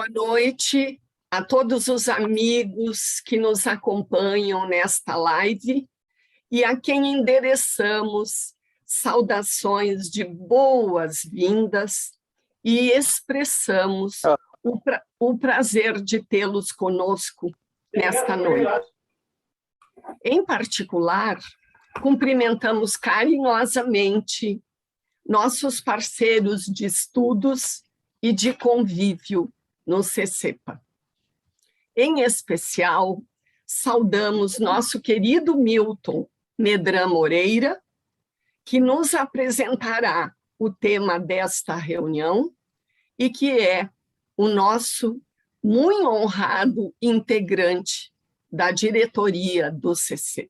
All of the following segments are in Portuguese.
Boa noite a todos os amigos que nos acompanham nesta live e a quem endereçamos saudações de boas-vindas e expressamos o prazer de tê-los conosco nesta noite. Em particular, cumprimentamos carinhosamente nossos parceiros de estudos e de convívio no CCEPA. Em especial, saudamos nosso querido Milton Medram Moreira, que nos apresentará o tema desta reunião e que é o nosso muito honrado integrante da diretoria do CCEPA.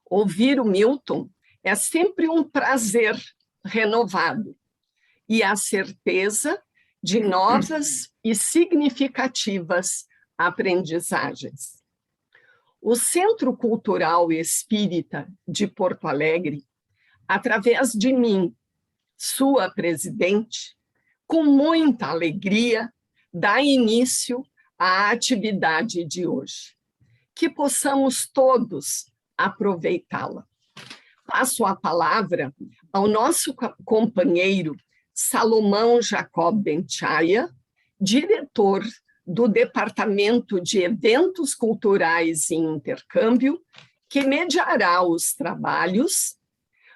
Ouvir o Milton é sempre um prazer renovado e a certeza de novas e significativas aprendizagens. O Centro Cultural Espírita de Porto Alegre, através de mim, sua presidente, com muita alegria, dá início à atividade de hoje. Que possamos todos aproveitá-la. Passo a palavra ao nosso companheiro Salomão Jacob Benchaya, diretor do Departamento de Eventos Culturais e Intercâmbio, que mediará os trabalhos,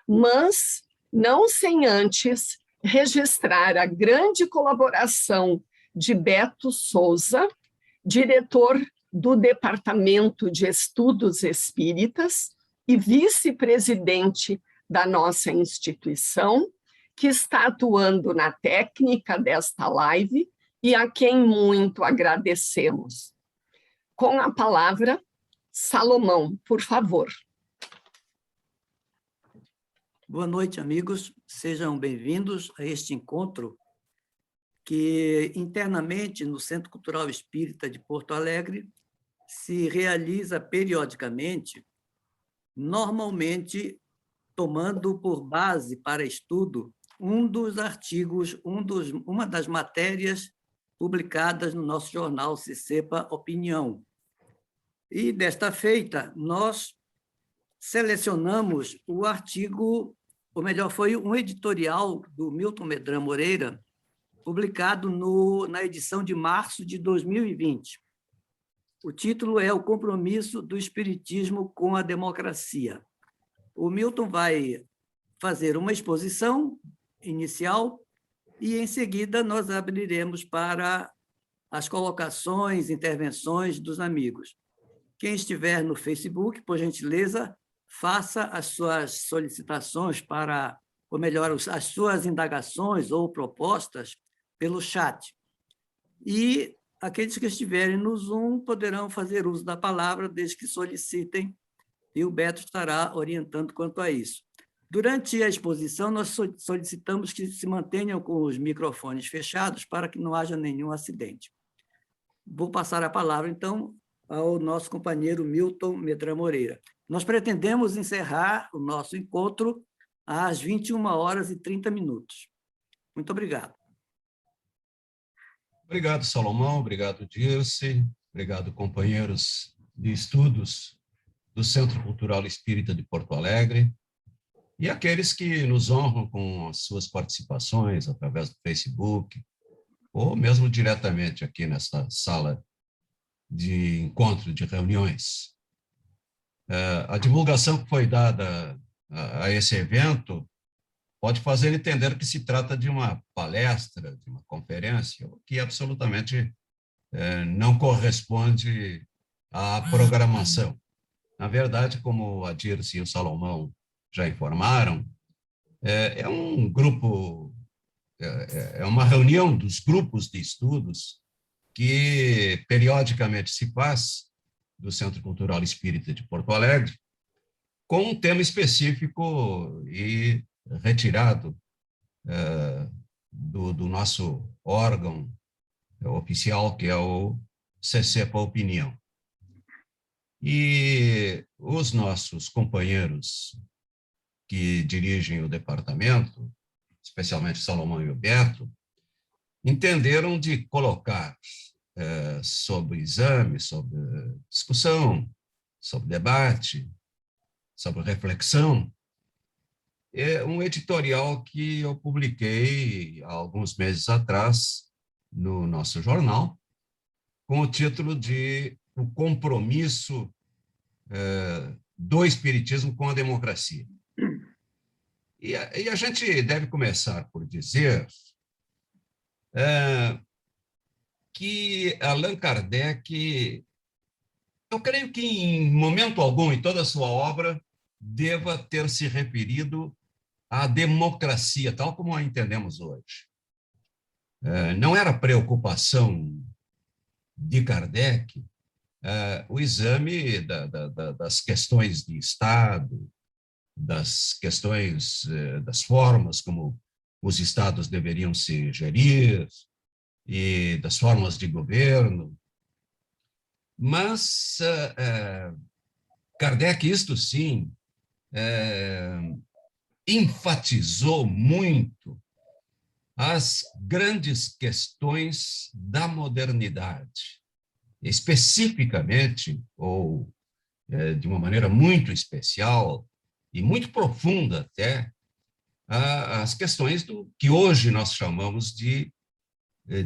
mas não sem antes registrar a grande colaboração de Beto Souza, diretor do Departamento de Estudos Espíritas e vice-presidente da nossa instituição, que está atuando na técnica desta live e a quem muito agradecemos. Com a palavra, Salomão, por favor. Boa noite, amigos. Sejam bem-vindos a este encontro que, internamente, no Centro Cultural Espírita de Porto Alegre, se realiza periodicamente, normalmente tomando por base para estudo um dos artigos, uma das matérias publicadas no nosso jornal CCEPA Opinião. E, desta feita, nós selecionamos o artigo, ou melhor, foi um editorial do Milton Medram Moreira, publicado na edição de março de 2020. O título é O Compromisso do Espiritismo com a Democracia. O Milton vai fazer uma exposição inicial e, em seguida, nós abriremos para as colocações, intervenções dos amigos. Quem estiver no Facebook, por gentileza, faça as suas solicitações para, ou melhor, as suas indagações ou propostas pelo chat. E aqueles que estiverem no Zoom poderão fazer uso da palavra desde que solicitem, e o Beto estará orientando quanto a isso. Durante a exposição, nós solicitamos que se mantenham com os microfones fechados para que não haja nenhum acidente. Vou passar a palavra, então, ao nosso companheiro Milton Medram Moreira. Nós pretendemos encerrar o nosso encontro às 21h30. Muito obrigado. Obrigado, Salomão. Obrigado, Dirce. Obrigado, companheiros de estudos do Centro Cultural Espírita de Porto Alegre. E aqueles que nos honram com as suas participações através do Facebook, ou mesmo diretamente aqui nesta sala de encontro, de reuniões. A divulgação que foi dada a esse evento pode fazer entender que se trata de uma palestra, de uma conferência, o que absolutamente não corresponde à programação. Na verdade, como a Dirce e o Salomão já informaram, é um grupo, é uma reunião dos grupos de estudos que periodicamente se faz do Centro Cultural Espírita de Porto Alegre, com um tema específico e retirado do nosso órgão oficial, que é o CCEPA Opinião. E os nossos companheiros que dirigem o departamento, especialmente Salomão e o Beto, entenderam de colocar sobre exame, sobre discussão, sobre debate, sobre reflexão, um editorial que eu publiquei há alguns meses atrás no nosso jornal, com o título de O Compromisso do Espiritismo com a Democracia. E a gente deve começar por dizer que Allan Kardec, eu creio que em momento algum, em toda a sua obra, deva ter se referido à democracia, tal como a entendemos hoje. Não era preocupação de Kardec o exame das questões de Estado, das questões, das formas como os Estados deveriam se gerir e das formas de governo. Mas Kardec, isto sim, enfatizou muito as grandes questões da modernidade, especificamente, ou de uma maneira muito especial e muito profunda até, as questões do que hoje nós chamamos de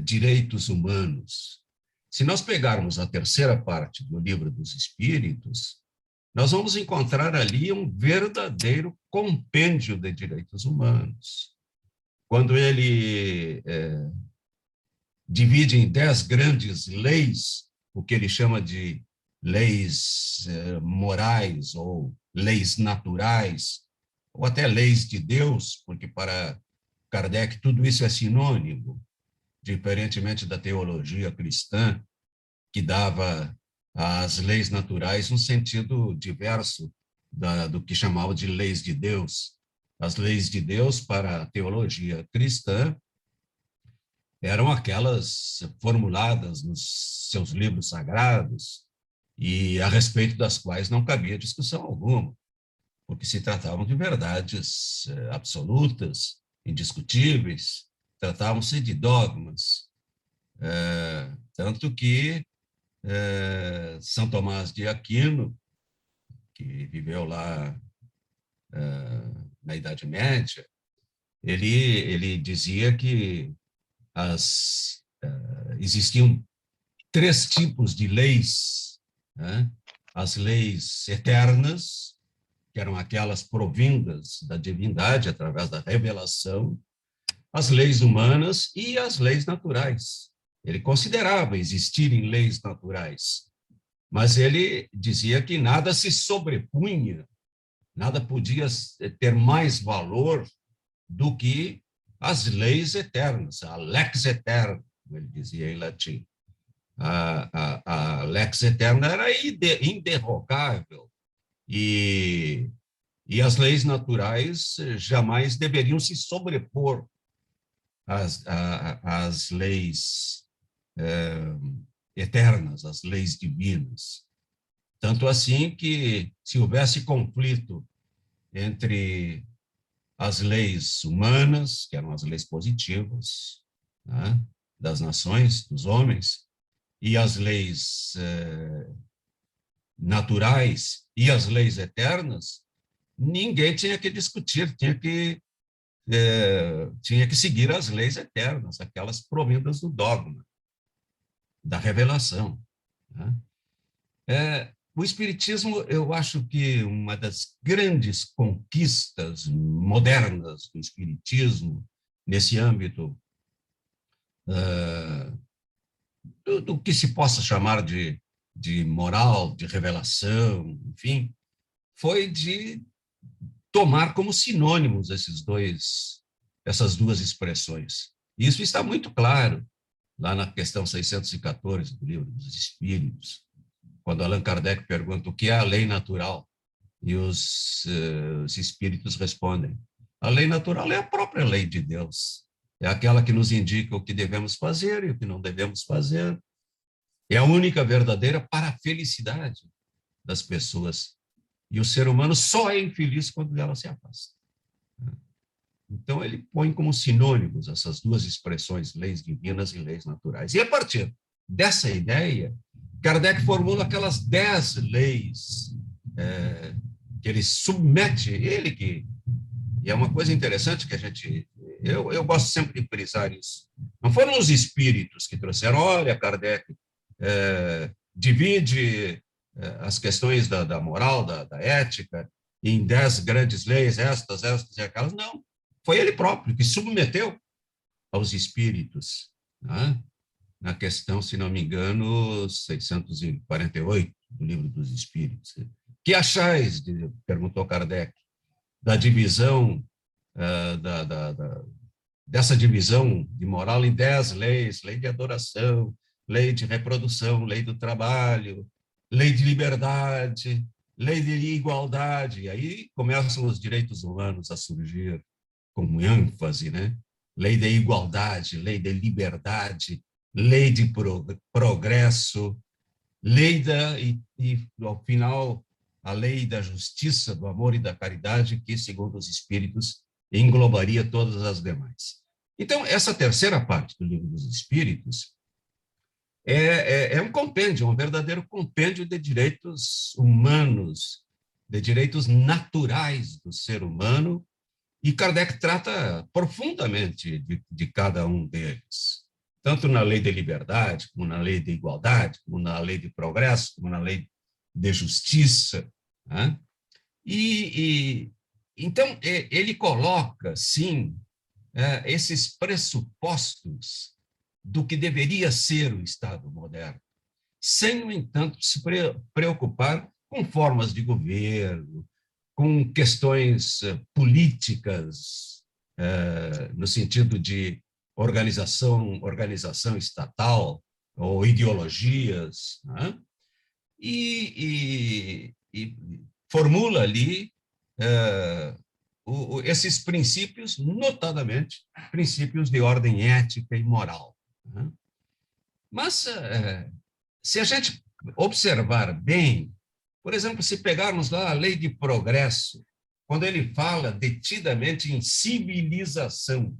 direitos humanos. Se nós pegarmos a terceira parte do Livro dos Espíritos, nós vamos encontrar ali um verdadeiro compêndio de direitos humanos. Quando ele divide em 10 grandes leis, o que ele chama de leis morais ou leis naturais, ou até leis de Deus, porque para Kardec tudo isso é sinônimo, diferentemente da teologia cristã, que dava às leis naturais um sentido diverso do que chamava de leis de Deus. As leis de Deus, para a teologia cristã, eram aquelas formuladas nos seus livros sagrados e a respeito das quais não cabia discussão alguma, porque se tratavam de verdades absolutas, indiscutíveis, tratavam-se de dogmas, tanto que São Tomás de Aquino, que viveu lá na Idade Média, ele dizia que existiam 3 tipos de leis, né? As leis eternas, que eram aquelas provindas da divindade através da revelação, as leis humanas e as leis naturais. Ele considerava existirem leis naturais, mas ele dizia que nada se sobrepunha, nada podia ter mais valor do que as leis eternas, a lex eterna, como ele dizia em latim. A lex eterna era inderrogável e as leis naturais jamais deveriam se sobrepor às leis eternas, às leis divinas. Tanto assim que, se houvesse conflito entre as leis humanas, que eram as leis positivas, né, das nações, dos homens, e as leis naturais e as leis eternas, ninguém tinha que discutir, tinha que seguir as leis eternas, aquelas provindas do dogma, da revelação, né? O Espiritismo, eu acho que uma das grandes conquistas modernas do Espiritismo, nesse âmbito do que se possa chamar de moral, de revelação, enfim, foi de tomar como sinônimos essas duas expressões. Isso está muito claro lá na questão 614 do Livro dos Espíritos, quando Allan Kardec pergunta o que é a lei natural, e os espíritos respondem: a lei natural é a própria lei de Deus, é aquela que nos indica o que devemos fazer e o que não devemos fazer, é a única verdadeira para a felicidade das pessoas, e o ser humano só é infeliz quando ela se afasta. Então, ele põe como sinônimos essas duas expressões, leis divinas e leis naturais. E, a partir dessa ideia, Kardec formula aquelas 10 leis que ele submete, e é uma coisa interessante que eu gosto sempre de frisar isso. Não foram os espíritos que trouxeram, olha, Kardec divide as questões da moral, da ética, em 10 grandes leis, estas e aquelas. Não, foi ele próprio que submeteu aos espíritos, né? Na questão, se não me engano, 648 do Livro dos Espíritos. Que achais, perguntou Kardec, da divisão, dessa divisão de moral em 10 leis, lei de adoração, lei de reprodução, lei do trabalho, lei de liberdade, lei de igualdade. E aí começam os direitos humanos a surgir com ênfase, né? Lei da igualdade, lei da liberdade, lei de progresso, e, ao final, a lei da justiça, do amor e da caridade, que, segundo os espíritos, englobaria todas as demais. Então, essa terceira parte do Livro dos Espíritos é um compêndio, um verdadeiro compêndio de direitos humanos, de direitos naturais do ser humano, e Kardec trata profundamente de cada um deles, tanto na lei da liberdade, como na lei da igualdade, como na lei de progresso, como na lei de justiça, né? Então, ele coloca, sim, esses pressupostos do que deveria ser o Estado moderno, sem, no entanto, se preocupar com formas de governo, com questões políticas, no sentido de organização estatal ou ideologias, né? E formula ali esses princípios, notadamente princípios de ordem ética e moral, né? Mas, se a gente observar bem, por exemplo, se pegarmos lá a lei de progresso, quando ele fala detidamente em civilização,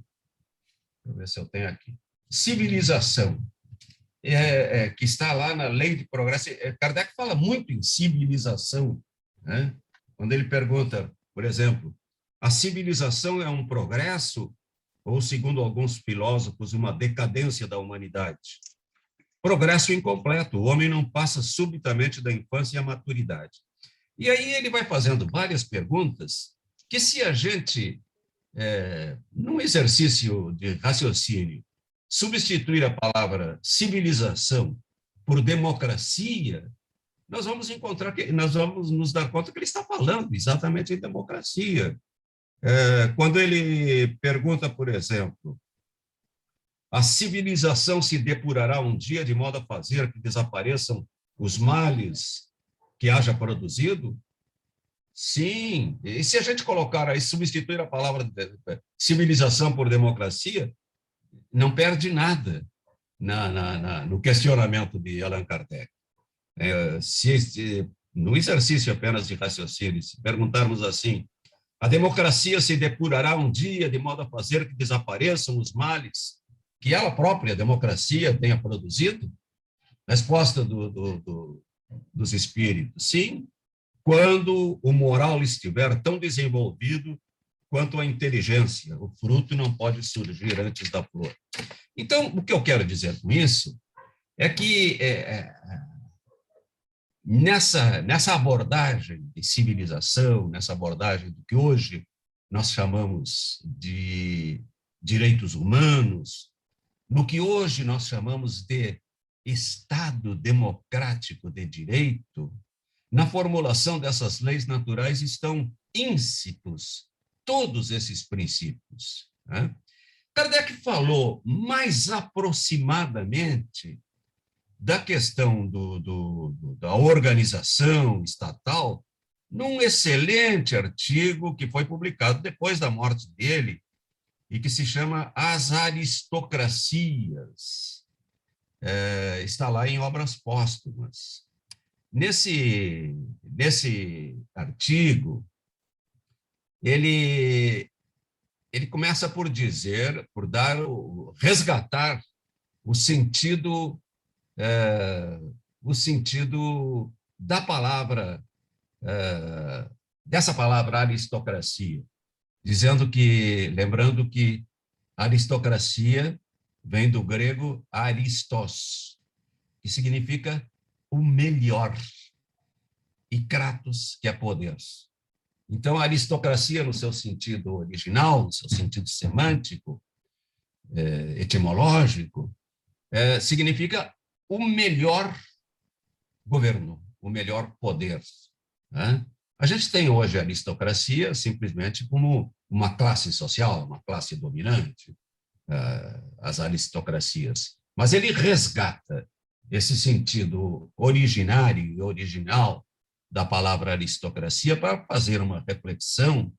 deixa eu ver se eu tenho aqui, civilização, que está lá na lei de progresso, Kardec fala muito em civilização, né? Quando ele pergunta, por exemplo, a civilização é um progresso ou, segundo alguns filósofos, uma decadência da humanidade? Progresso incompleto, o homem não passa subitamente da infância à maturidade. E aí ele vai fazendo várias perguntas que, se a gente, num exercício de raciocínio, substituir a palavra civilização por democracia, nós vamos nos dar conta que ele está falando exatamente em democracia. Quando ele pergunta, por exemplo, a civilização se depurará um dia de modo a fazer que desapareçam os males que haja produzido? Sim. E se a gente colocar aí, substituir a palavra civilização por democracia, não perde nada no questionamento de Allan Kardec. No exercício apenas de raciocínio, se perguntarmos assim, a democracia se depurará um dia de modo a fazer que desapareçam os males que ela própria, a democracia, tenha produzido? Resposta dos espíritos: sim, quando o moral estiver tão desenvolvido quanto a inteligência. O fruto não pode surgir antes da flor. Então, o que eu quero dizer com isso é que nessa abordagem de civilização, nessa abordagem do que hoje nós chamamos de direitos humanos, no que hoje nós chamamos de Estado democrático de direito, na formulação dessas leis naturais estão íncitos todos esses princípios, né? Kardec falou mais aproximadamente da questão da organização estatal num excelente artigo que foi publicado depois da morte dele e que se chama As Aristocracias. Está lá em Obras Póstumas. Nesse artigo, ele ele começa por dizer, resgatar o sentido da palavra, dessa palavra aristocracia, lembrando que aristocracia vem do grego aristos, que significa o melhor, e kratos, que é poder. Então, a aristocracia, no seu sentido original, no seu sentido semântico, etimológico, significa o melhor governo, o melhor poder. Né? A gente tem hoje a aristocracia simplesmente como uma classe social, uma classe dominante, as aristocracias. Mas ele resgata esse sentido originário e original da palavra aristocracia para fazer uma reflexão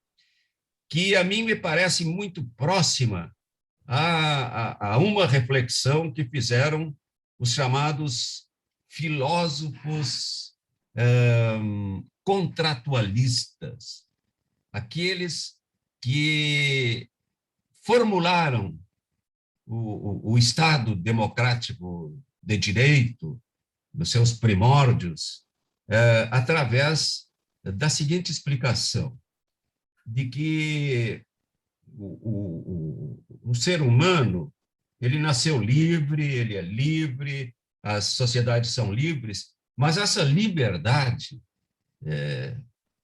que a mim me parece muito próxima a uma reflexão que fizeram os chamados filósofos contratualistas, aqueles que formularam o Estado democrático de direito, nos seus primórdios, através da seguinte explicação, de que o ser humano, ele nasceu livre, ele é livre, as sociedades são livres, mas essa liberdade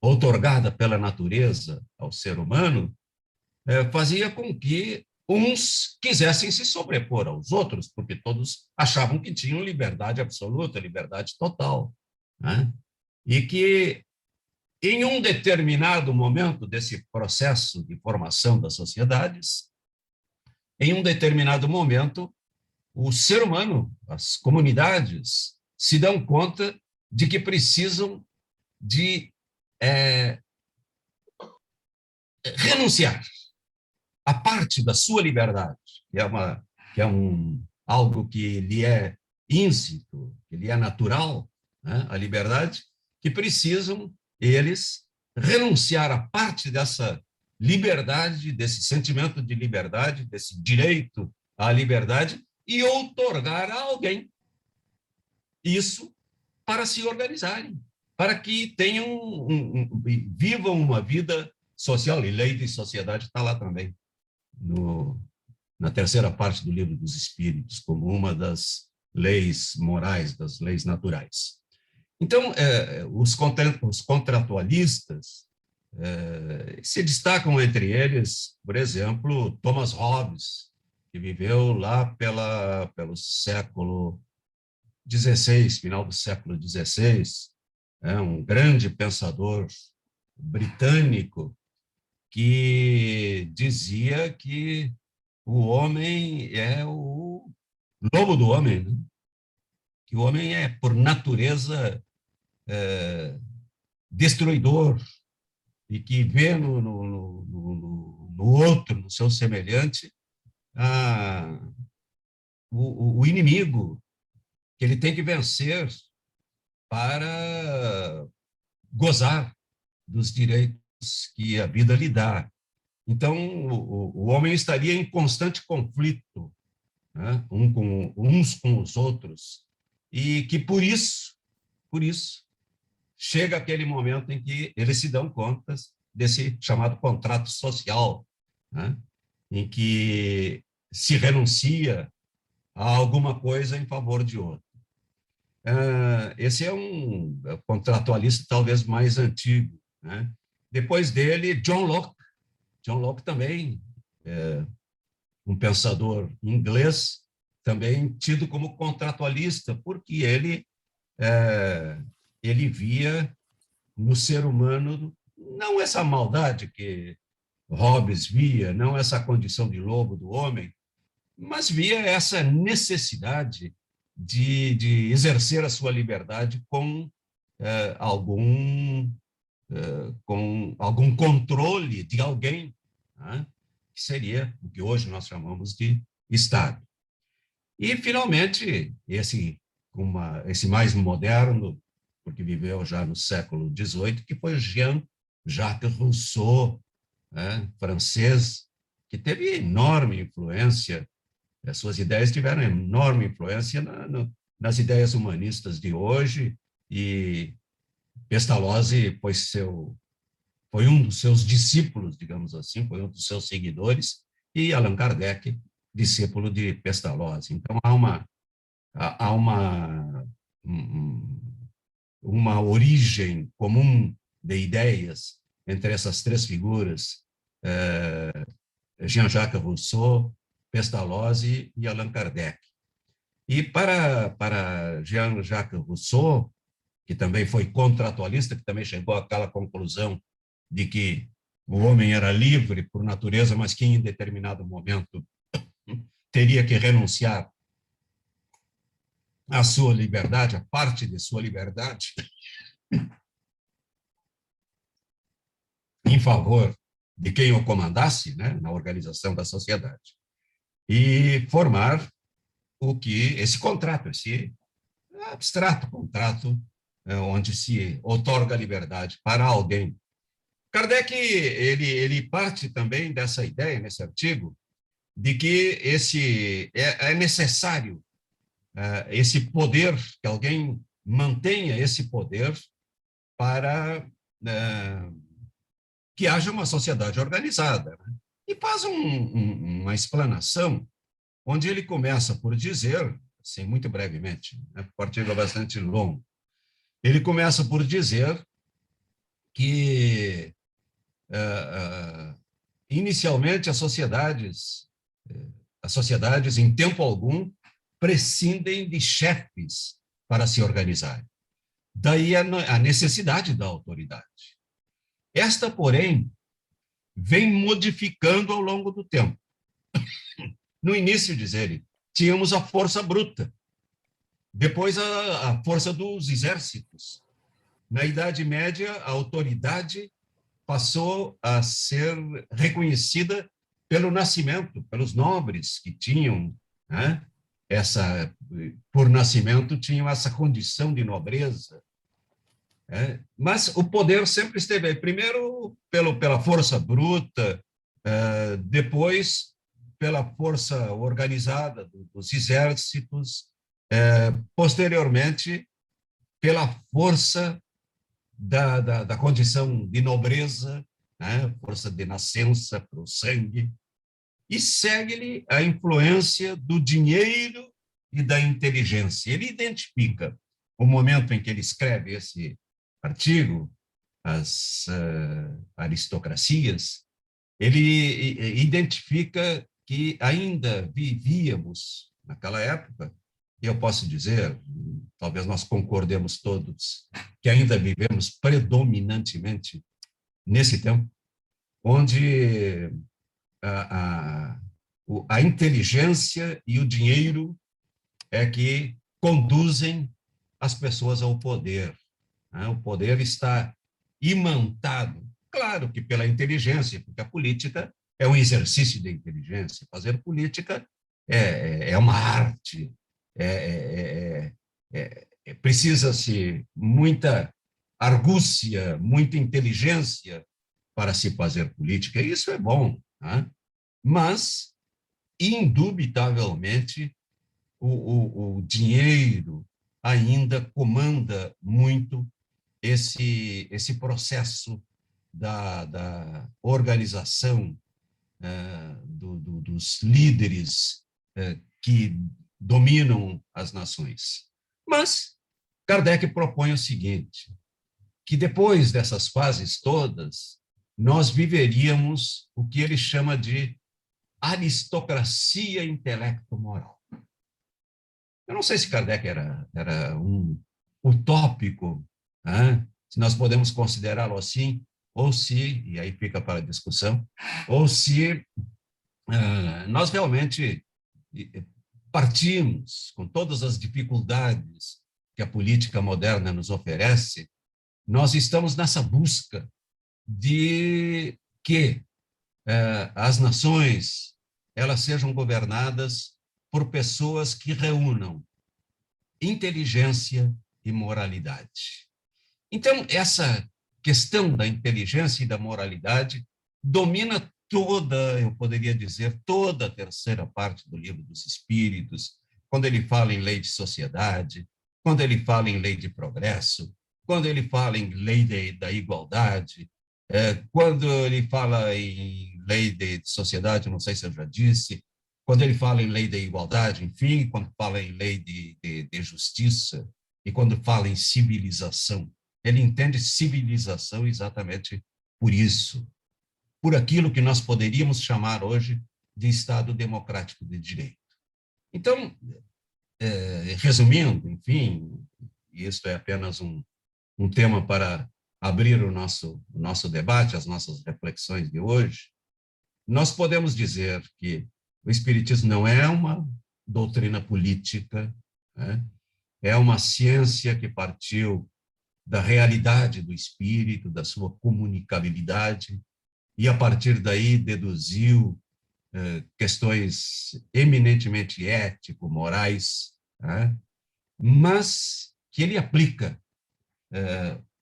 outorgada pela natureza ao ser humano fazia com que uns quisessem se sobrepor aos outros, porque todos achavam que tinham liberdade absoluta, liberdade total, né? E que, em um determinado momento desse processo de formação das sociedades, em um determinado momento, o ser humano, as comunidades, se dão conta de que precisam de renunciar a parte da sua liberdade, que é algo que lhe é íncito, que lhe é natural, né, a liberdade, que precisam eles renunciar a parte dessa liberdade, desse sentimento de liberdade, desse direito à liberdade, e outorgar a alguém isso para se organizarem, para que tenham vivam uma vida social, e lei de sociedade está lá também, na terceira parte do Livro dos Espíritos, como uma das leis morais, das leis naturais. Então, os contratualistas se destacam entre eles, por exemplo, Thomas Hobbes, que viveu lá pelo século XVI, final do século XVI, um grande pensador britânico que dizia que o homem é o lobo do homem, né? Que o homem é, por natureza, destruidor, e que vê no outro, no seu semelhante, o inimigo que ele tem que vencer para gozar dos direitos que a vida lhe dá. Então, o homem estaria em constante conflito, né, uns com os outros, e que, por isso, chega aquele momento em que eles se dão conta desse chamado contrato social, né, em que se renuncia a alguma coisa em favor de outra. Esse é um contratualista talvez mais antigo, né? Depois dele, John Locke. John Locke também um pensador inglês, também tido como contratualista, porque ele via no ser humano não essa maldade que Hobbes via, não essa condição de lobo do homem, mas via essa necessidade de exercer a sua liberdade com algum controle de alguém, né, que seria o que hoje nós chamamos de Estado. E, finalmente, esse mais moderno, porque viveu já no século XVIII, que foi Jean-Jacques Rousseau, né, francês, que teve enorme influência, as suas ideias tiveram enorme influência nas ideias humanistas de hoje, e Pestalozzi foi um dos seus discípulos, digamos assim, foi um dos seus seguidores, e Allan Kardec, discípulo de Pestalozzi. Então, há uma origem comum de ideias entre essas três figuras, Jean-Jacques Rousseau, Pestalozzi e Allan Kardec. E para Jean-Jacques Rousseau, que também foi contratualista, que também chegou àquela conclusão de que o homem era livre por natureza, mas que em determinado momento teria que renunciar à sua liberdade, a parte de sua liberdade, em favor de quem o comandasse, né, na organização da sociedade, e formar esse contrato, esse abstrato contrato, onde se outorga liberdade para alguém. Kardec ele parte também dessa ideia, nesse artigo, de que é necessário esse poder, que alguém mantenha esse poder para que haja uma sociedade organizada. Né? E faz uma explanação onde ele começa por dizer, assim, muito brevemente, né, o artigo é bastante longo, ele começa por dizer que, inicialmente, as sociedades, em tempo algum, prescindem de chefes para se organizarem. Daí a necessidade da autoridade. Esta, porém, vem modificando ao longo do tempo. No início, diz ele, tínhamos a força bruta, depois a força dos exércitos. Na Idade Média, a autoridade passou a ser reconhecida pelo nascimento, pelos nobres que tinham, né, por nascimento, tinham essa condição de nobreza. Mas o poder sempre esteve aí, primeiro pela força bruta, depois pela força organizada dos exércitos, posteriormente pela força da condição de nobreza, né? Força de nascença para o sangue, e segue-lhe a influência do dinheiro e da inteligência. Ele identifica o momento em que ele escreve esse artigo, as aristocracias, ele identifica que ainda vivíamos, naquela época, e eu posso dizer, talvez nós concordemos todos, que ainda vivemos predominantemente nesse tempo, onde a inteligência e o dinheiro é que conduzem as pessoas ao poder. Né? O poder está imantado, claro que pela inteligência, porque a política é um exercício de inteligência. Fazer política é uma arte, precisa-se muita argúcia, muita inteligência para se fazer política, e isso é bom, né? Mas, indubitavelmente, o dinheiro ainda comanda muito esse processo da organização dos líderes que dominam as nações. Mas Kardec propõe o seguinte, que depois dessas fases todas, nós viveríamos o que ele chama de aristocracia intelecto-moral. Eu não sei se Kardec era um utópico, né? Se nós podemos considerá-lo assim, ou se, e aí fica para a discussão, ou se nós realmente partimos com todas as dificuldades que a política moderna nos oferece, nós estamos nessa busca de que as nações elas sejam governadas por pessoas que reúnam inteligência e moralidade. Então, essa questão da inteligência e da moralidade domina toda, eu poderia dizer, toda a terceira parte do Livro dos Espíritos, quando ele fala em lei de sociedade, quando ele fala em lei de progresso, quando ele fala em lei da igualdade, quando ele fala em lei de sociedade, não sei se eu já disse, quando ele fala em lei da igualdade, enfim, quando fala em lei de justiça e quando fala em civilização, ele entende civilização exatamente por isso, por aquilo que nós poderíamos chamar hoje de Estado democrático de direito. Então, resumindo, enfim, isso é apenas um tema para abrir o nosso debate, as nossas reflexões de hoje, nós podemos dizer que o Espiritismo não é uma doutrina política, né? É uma ciência que partiu da realidade do espírito, da sua comunicabilidade, e a partir daí deduziu questões eminentemente ético-morais, né? Mas que ele aplica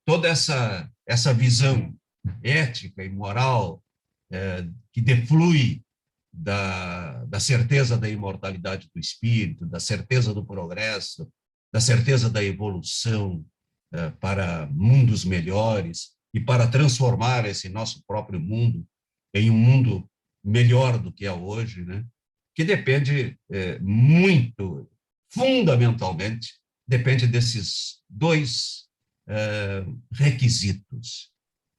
toda essa visão ética e moral que deflui da certeza da imortalidade do espírito, da certeza do progresso, da certeza da evolução para mundos melhores e para transformar esse nosso próprio mundo em um mundo melhor do que é hoje, né? Que depende muito, fundamentalmente, depende desses dois requisitos: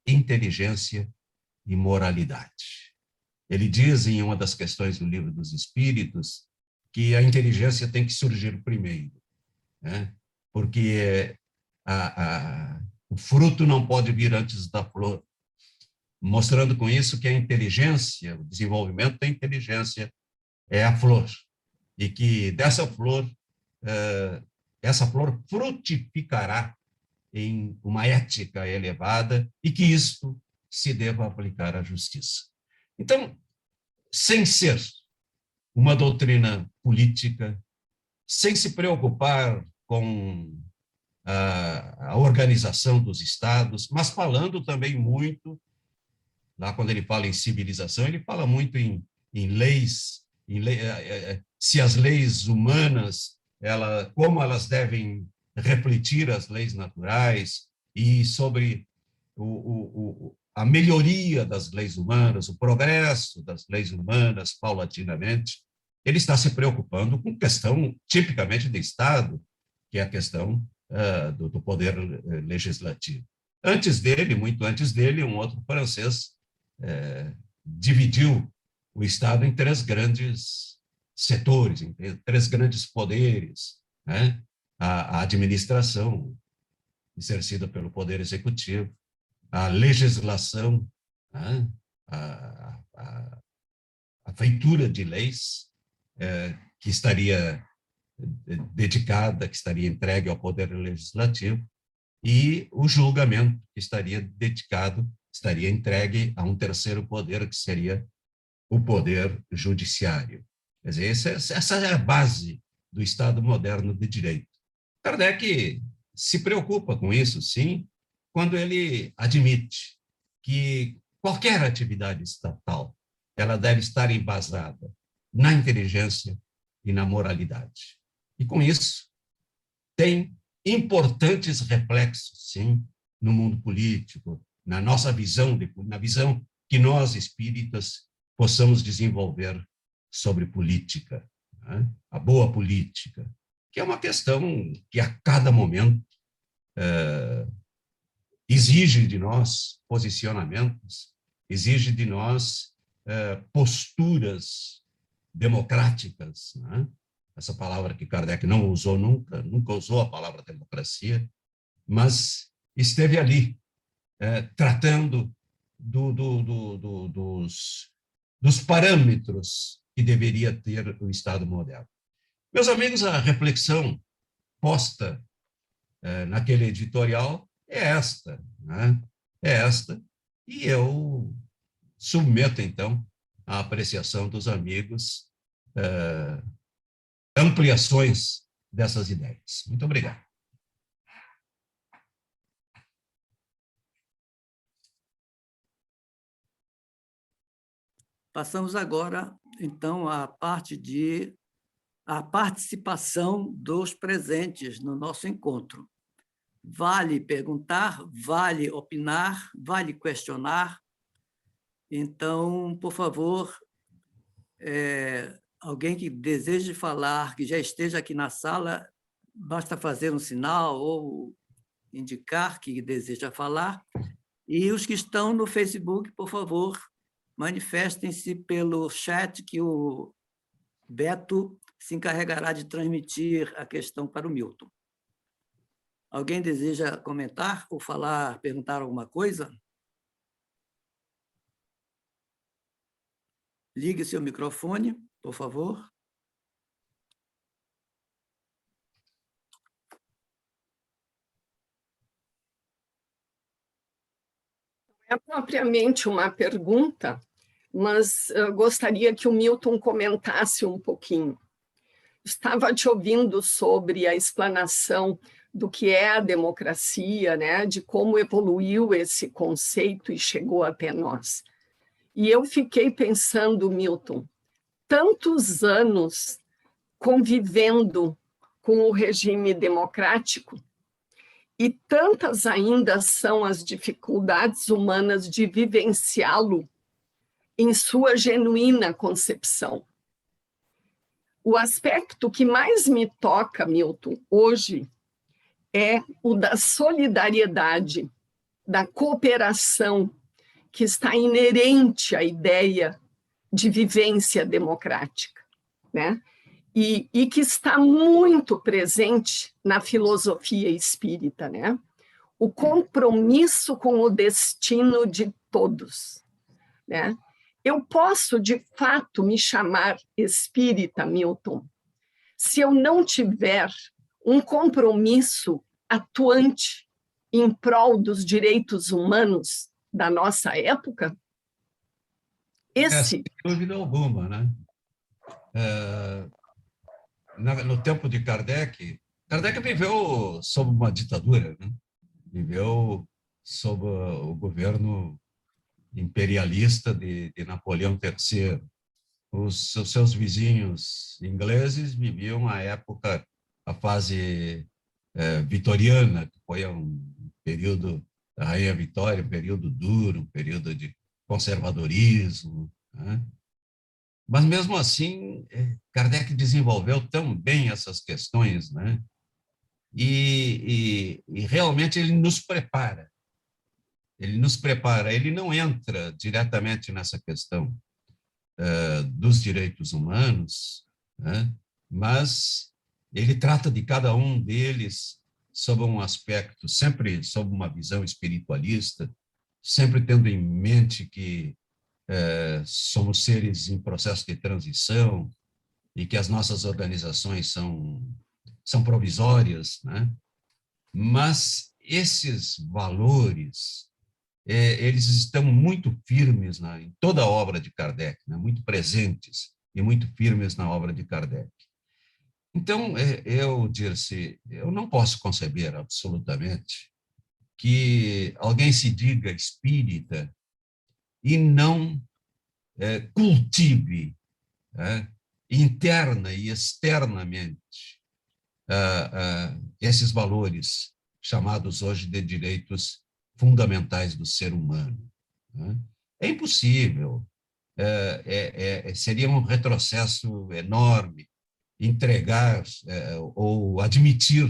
inteligência e moralidade. Ele diz em uma das questões do Livro dos Espíritos que a inteligência tem que surgir primeiro, né? Porque o fruto não pode vir antes da flor, mostrando com isso que a inteligência, o desenvolvimento da inteligência é a flor, e que dessa flor, essa flor frutificará em uma ética elevada e que isto se deva aplicar à justiça. Então, sem ser uma doutrina política, sem se preocupar com a organização dos estados, mas falando também muito, lá quando ele fala em civilização, ele fala muito em leis, se as leis humanas, como elas devem refletir as leis naturais, e sobre a melhoria das leis humanas, o progresso das leis humanas, paulatinamente. Ele está se preocupando com questão tipicamente de Estado, que é a questão do poder legislativo. Antes dele, muito antes dele, um outro francês dividiu o Estado em três grandes setores, em três grandes poderes, né? A administração, exercida pelo Poder Executivo, a legislação, né? a feitura de leis, que estaria dedicada, que estaria entregue ao Poder Legislativo, e o julgamento, que estaria dedicado, estaria entregue a um terceiro poder, que seria o Poder Judiciário. Quer dizer, essa é a base do Estado moderno de direito. Kardec se preocupa com isso, sim, quando ele admite que qualquer atividade estatal ela deve estar embasada na inteligência e na moralidade. E, com isso, tem importantes reflexos, sim, no mundo político, na nossa visão, na visão que nós, espíritas, possamos desenvolver sobre política, né? A boa política, que é uma questão que, a cada momento, exige de nós posicionamentos, exige de nós posturas democráticas, né? Essa palavra que Kardec não usou nunca usou a palavra democracia, mas esteve ali, tratando dos parâmetros que deveria ter o Estado moderno. Meus amigos, a reflexão posta naquele editorial é esta, né? É esta, e eu submeto, então, à apreciação dos amigos ampliações dessas ideias. Muito obrigado. Passamos agora, então, à parte de a participação dos presentes no nosso encontro. Vale perguntar, vale opinar, vale questionar. Então, por favor, alguém que deseje falar, que já esteja aqui na sala, basta fazer um sinal ou indicar que deseja falar. E os que estão no Facebook, por favor, manifestem-se pelo chat, que o Beto se encarregará de transmitir a questão para o Milton. Alguém deseja comentar ou falar, perguntar alguma coisa? Ligue seu microfone, por favor. É propriamente uma pergunta, mas eu gostaria que o Milton comentasse um pouquinho. Estava te ouvindo sobre a explanação do que é a democracia, né, de como evoluiu esse conceito e chegou até nós. E eu fiquei pensando, Milton, tantos anos convivendo com o regime democrático, e tantas ainda são as dificuldades humanas de vivenciá-lo em sua genuína concepção. O aspecto que mais me toca, Milton, hoje, é o da solidariedade, da cooperação, que está inerente à ideia de vivência democrática, né? E que está muito presente na filosofia espírita, né? O compromisso com o destino de todos, né? Eu posso, de fato, me chamar espírita, Milton, se eu não tiver um compromisso atuante em prol dos direitos humanos da nossa época? Sem dúvida alguma, né? No tempo de Kardec, Kardec viveu sob uma ditadura, né? Viveu sob o governo imperialista de Napoleão III. Os seus vizinhos ingleses viviam a época, a fase vitoriana, que foi um período da Rainha Vitória, um período duro, um período de conservadorismo, né? Mas, mesmo assim, Kardec desenvolveu tão bem essas questões, né? E realmente ele nos prepara. Ele não entra diretamente nessa questão dos direitos humanos, né? Mas ele trata de cada um deles sob um aspecto, sempre sob uma visão espiritualista, sempre tendo em mente que somos seres em processo de transição e que as nossas organizações são provisórias, né? Mas esses valores, eles estão muito firmes em toda a obra de Kardec, né? Muito presentes e muito firmes na obra de Kardec. Então, Dirce, eu não posso conceber absolutamente que alguém se diga espírita e não cultive interna e externamente esses valores chamados hoje de direitos fundamentais do ser humano, né? É impossível, seria um retrocesso enorme entregar ou admitir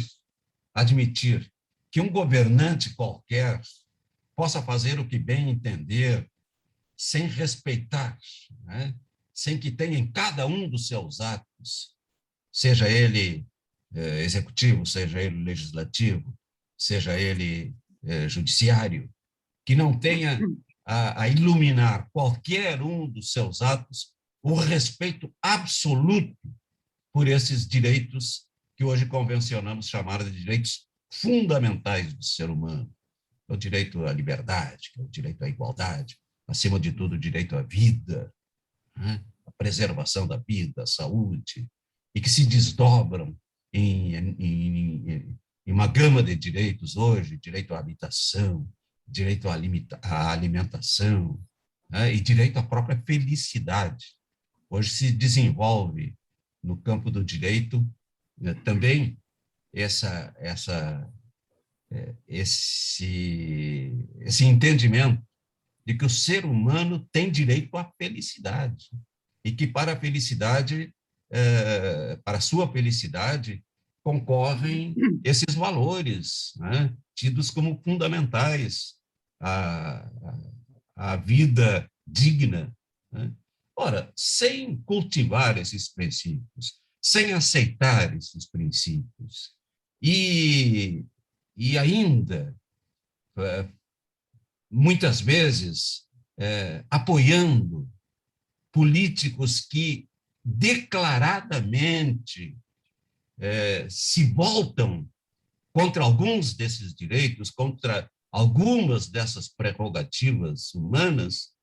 que um governante qualquer possa fazer o que bem entender, sem respeitar, né? Sem que tenha em cada um dos seus atos, seja ele executivo, seja ele legislativo, seja ele judiciário, que não tenha a iluminar qualquer um dos seus atos o respeito absoluto por esses direitos que hoje convencionamos chamar de direitos fundamentais do ser humano. O direito à liberdade, o direito à igualdade, acima de tudo, o direito à vida, né? A preservação da vida, a saúde, e que se desdobram em uma gama de direitos hoje, direito à habitação, direito à alimentação, né, e direito à própria felicidade. Hoje se desenvolve no campo do direito, né, também esse entendimento de que o ser humano tem direito à felicidade e que para a felicidade, para a sua felicidade, concorrem esses valores, né, tidos como fundamentais à vida digna, né? Ora, sem cultivar esses princípios, sem aceitar esses princípios, e ainda, muitas vezes, apoiando políticos que declaradamente se voltam contra alguns desses direitos, contra algumas dessas prerrogativas humanas,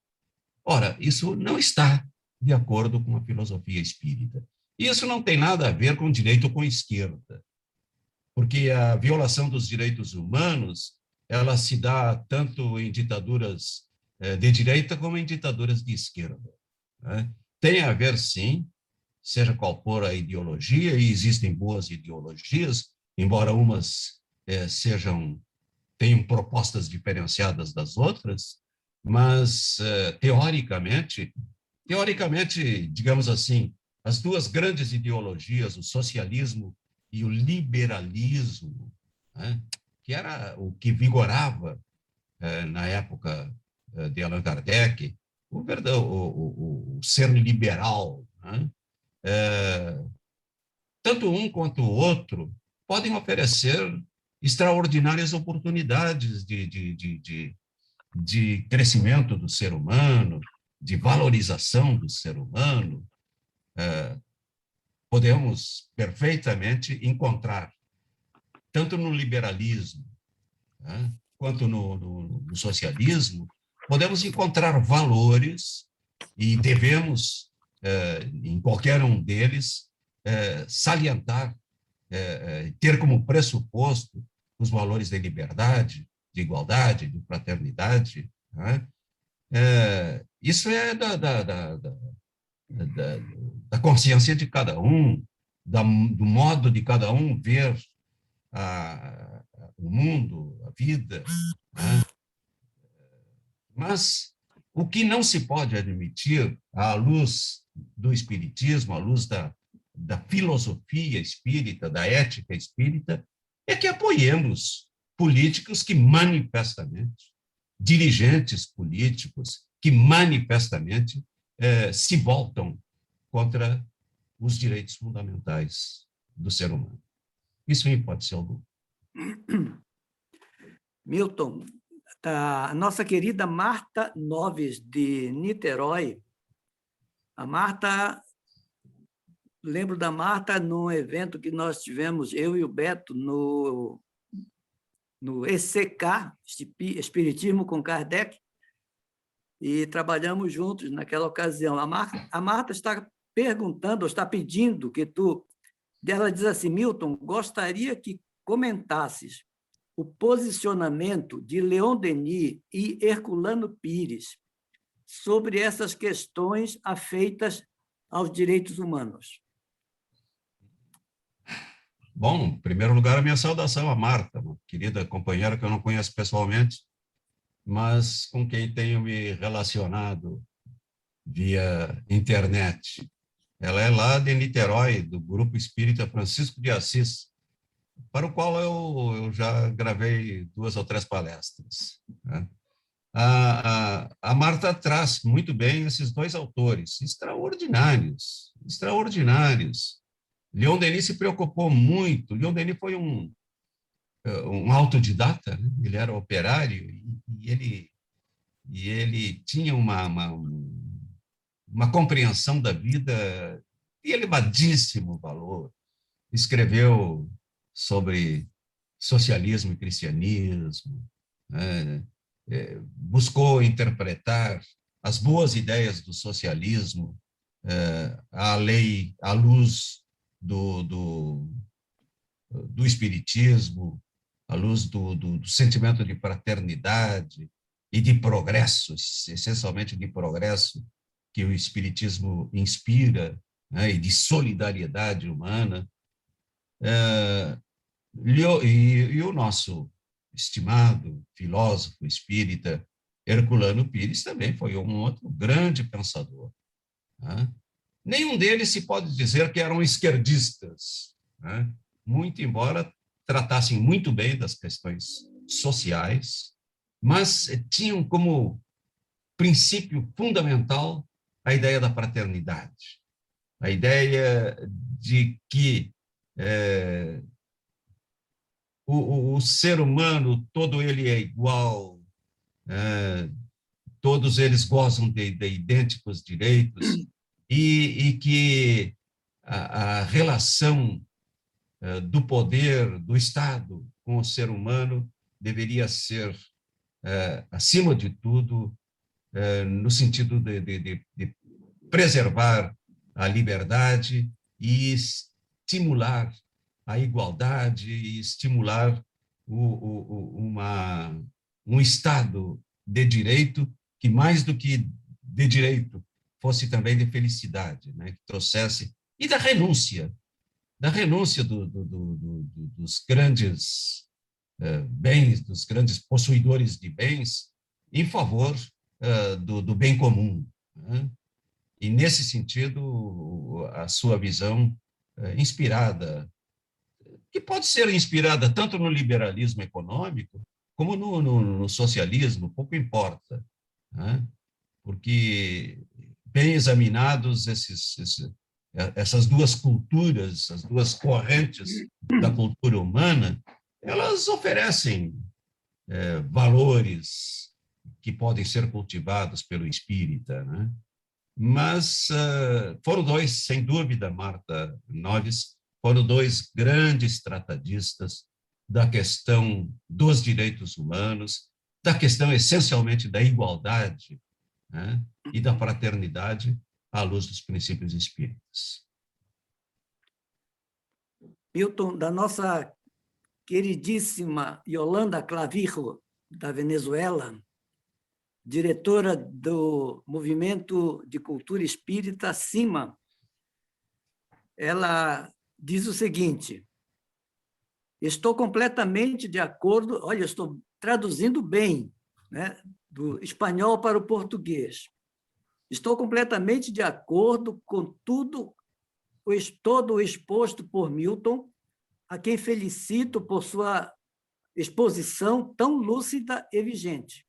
ora, isso não está de acordo com a filosofia espírita. E isso não tem nada a ver com direito ou com esquerda, porque a violação dos direitos humanos, ela se dá tanto em ditaduras de direita como em ditaduras de esquerda, né? Tem a ver, sim, seja qual for a ideologia, e existem boas ideologias, embora umas tenham propostas diferenciadas das outras, mas, teoricamente, digamos assim, as duas grandes ideologias, o socialismo e o liberalismo, né, que era o que vigorava na época de Allan Kardec, o ser liberal, né, tanto um quanto o outro podem oferecer extraordinárias oportunidades de crescimento do ser humano, de valorização do ser humano. Podemos perfeitamente encontrar, tanto no liberalismo, né, quanto no socialismo, podemos encontrar valores e devemos, em qualquer um deles, salientar, ter como pressuposto os valores de liberdade, de igualdade, de fraternidade, né? Isso é da consciência de cada um, do modo de cada um ver o mundo, a vida, né? Mas o que não se pode admitir, à luz do espiritismo, à luz da filosofia espírita, da ética espírita, é que apoiemos políticos que manifestamente, dirigentes políticos que manifestamente se voltam contra os direitos fundamentais do ser humano. Isso em hipótese alguma. Milton, a nossa querida Marta Noves, de Niterói, a Marta, lembro da Marta num evento que nós tivemos, eu e o Beto, no ECK, Espiritismo com Kardec, e trabalhamos juntos naquela ocasião. A Marta está perguntando, ou está pedindo que tu... Ela diz assim: Milton, gostaria que comentasses o posicionamento de Leon Denis e Herculano Pires sobre essas questões afeitas aos direitos humanos. Bom, em primeiro lugar, a minha saudação a Marta, uma querida companheira que eu não conheço pessoalmente, mas com quem tenho me relacionado via internet. Ela é lá de Niterói, do Grupo Espírita Francisco de Assis, para o qual eu já gravei 2 ou 3 palestras, né? A Marta traz muito bem esses 2 autores, extraordinários. Leon Denis se preocupou muito. Leon Denis foi um autodidata, né? Ele era operário e ele tinha uma compreensão da vida de elevadíssimo valor. Escreveu sobre socialismo e cristianismo, né? Buscou interpretar as boas ideias do socialismo à luz do espiritismo, à luz do sentimento de fraternidade, e de progresso, essencialmente de progresso, que o Espiritismo inspira, né, e de solidariedade humana. E o nosso estimado filósofo espírita Herculano Pires também foi um outro grande pensador, né? Nenhum deles se pode dizer que eram esquerdistas, né? Muito embora tratassem muito bem das questões sociais, mas tinham como princípio fundamental a ideia da fraternidade, a ideia de que o ser humano, todo ele é igual, todos eles gozam de idênticos direitos, e que a relação do poder do Estado com o ser humano deveria ser, acima de tudo, no sentido de preservar a liberdade e estimular a igualdade e estimular um Estado de direito que, mais do que de direito, fosse também de felicidade, né? Que trouxesse, e da renúncia dos grandes bens, dos grandes possuidores de bens, em favor do bem comum, né? E, nesse sentido, a sua visão inspirada, que pode ser inspirada tanto no liberalismo econômico como no socialismo, pouco importa, né? Porque, bem examinados essas duas culturas, essas duas correntes da cultura humana, elas oferecem valores que podem ser cultivados pelo espírita, né? Mas foram dois, sem dúvida, Marta Noves, foram dois grandes tratadistas da questão dos direitos humanos, da questão essencialmente da igualdade, né, e da fraternidade à luz dos princípios espíritas. Milton, da nossa queridíssima Yolanda Clavijo, da Venezuela, diretora do Movimento de Cultura Espírita, CIMA, ela diz o seguinte: estou completamente de acordo, olha, estou traduzindo bem, né, do espanhol para o português. Estou completamente de acordo com todo o exposto por Milton, a quem felicito por sua exposição tão lúcida e vigente.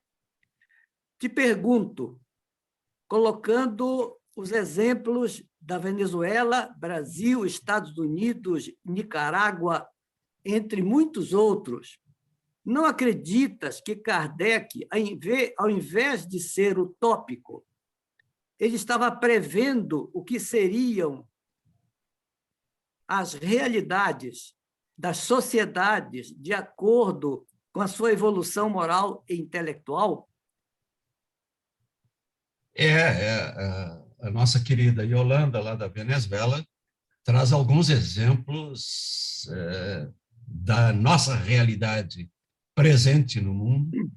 Te pergunto, colocando os exemplos da Venezuela, Brasil, Estados Unidos, Nicarágua, entre muitos outros, não acreditas que Kardec, ao invés de ser utópico, ele estava prevendo o que seriam as realidades das sociedades de acordo com a sua evolução moral e intelectual? A nossa querida Yolanda, lá da Venezuela, traz alguns exemplos da nossa realidade presente no mundo,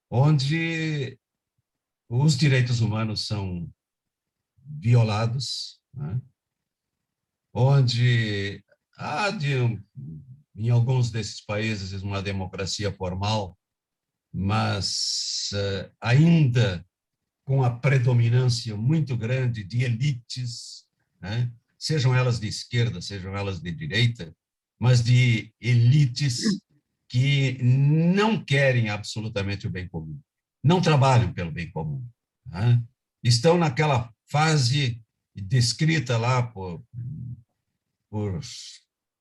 onde os direitos humanos são violados, né? Onde há, em alguns desses países, uma democracia formal, mas ainda com a predominância muito grande de elites, né? Sejam elas de esquerda, sejam elas de direita, mas de elites que não querem absolutamente o bem comum, não trabalham pelo bem comum, né? Estão naquela fase descrita lá por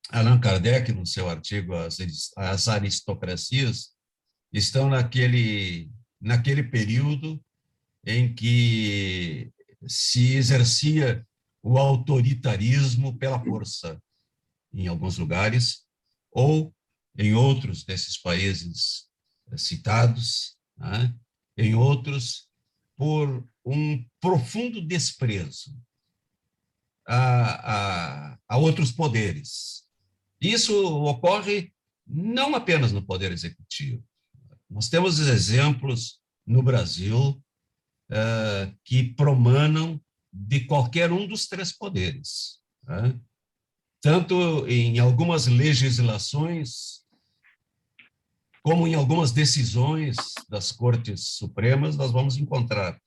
Allan Kardec, no seu artigo As Aristocracias, estão naquele período em que se exercia o autoritarismo pela força, em alguns lugares, ou em outros desses países citados, né? Em outros, por um profundo desprezo a outros poderes. Isso ocorre não apenas no Poder Executivo. Nós temos exemplos no Brasil que promanam de qualquer um dos três poderes, né? Tanto em algumas legislações, como em algumas decisões das Cortes Supremas, nós vamos encontrar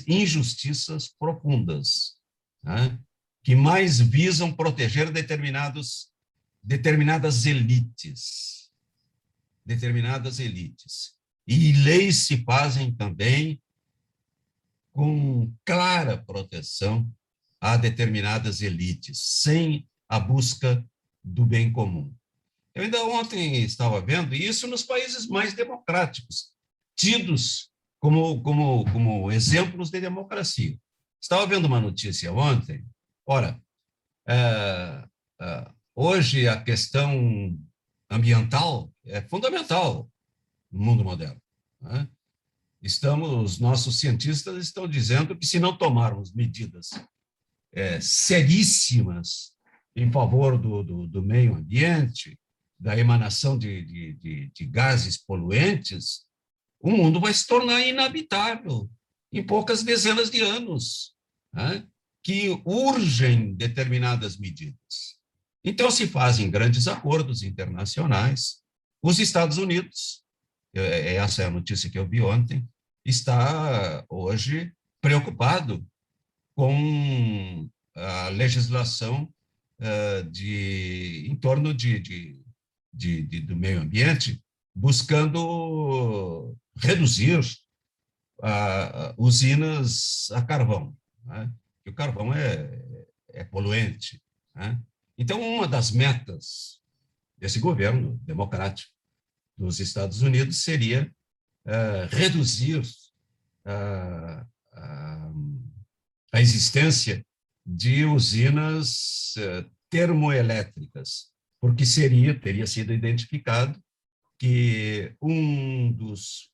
injustiças profundas, né? Que mais visam proteger determinadas elites. E leis se fazem também com clara proteção a determinadas elites, sem a busca do bem comum. Eu ainda ontem estava vendo isso nos países mais democráticos, tidos como exemplos de democracia. Estava vendo uma notícia ontem. Ora, hoje a questão ambiental é fundamental no mundo moderno, né? Os nossos cientistas estão dizendo que, se não tomarmos medidas seríssimas em favor do meio ambiente, da emanação de gases poluentes, o mundo vai se tornar inabitável em poucas dezenas de anos, né? Que urgem determinadas medidas. Então, se fazem grandes acordos internacionais. Os Estados Unidos, essa é a notícia que eu vi ontem, está hoje preocupado com a legislação em torno do meio ambiente, buscando reduzir usinas a carvão, né? Que o carvão é poluente, né? Então, uma das metas desse governo democrático dos Estados Unidos seria reduzir a existência de usinas termoelétricas, porque teria sido identificado que um dos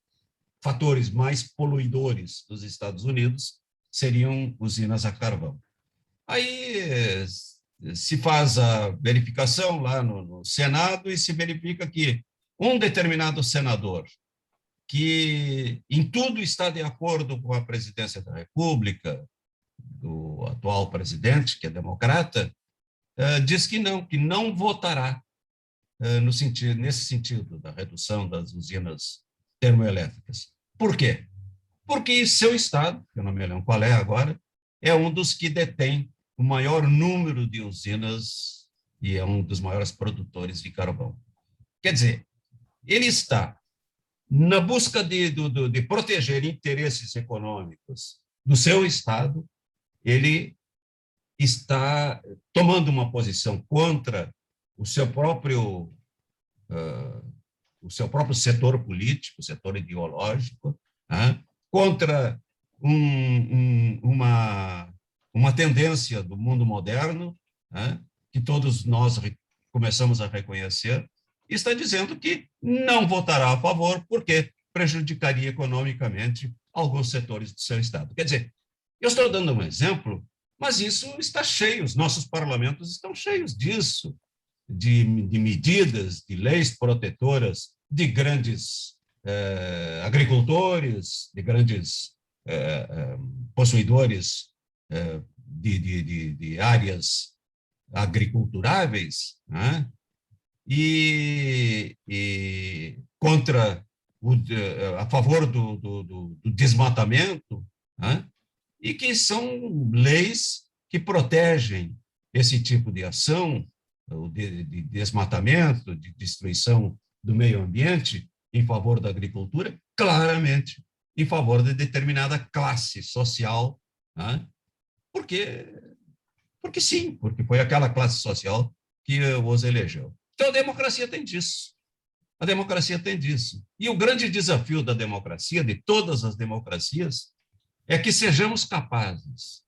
fatores mais poluidores dos Estados Unidos seriam usinas a carvão. Aí se faz a verificação lá no Senado e se verifica que um determinado senador, que em tudo está de acordo com a presidência da República, do atual presidente, que é democrata, diz que não votará nesse sentido da redução das usinas termoelétricas. Por quê? Porque seu estado, que eu não me lembro qual é agora, é um dos que detém o maior número de usinas e é um dos maiores produtores de carvão. Quer dizer, ele está na busca de proteger interesses econômicos do seu estado, ele está tomando uma posição contra o seu próprio setor político, setor ideológico, contra uma tendência do mundo moderno, que todos nós começamos a reconhecer, e está dizendo que não votará a favor porque prejudicaria economicamente alguns setores do seu Estado. Quer dizer, eu estou dando um exemplo, mas isso está cheio, os nossos parlamentos estão cheios disso, de medidas, de leis protetoras de grandes agricultores, de grandes possuidores de áreas agriculturáveis, né? E a favor do desmatamento, né? E que são leis que protegem esse tipo de ação, de desmatamento, de destruição do meio ambiente em favor da agricultura, claramente em favor de determinada classe social, né? Porque sim, porque foi aquela classe social que os elegeu. Então, a democracia tem disso. A democracia tem disso. E o grande desafio da democracia, de todas as democracias, é que sejamos capazes,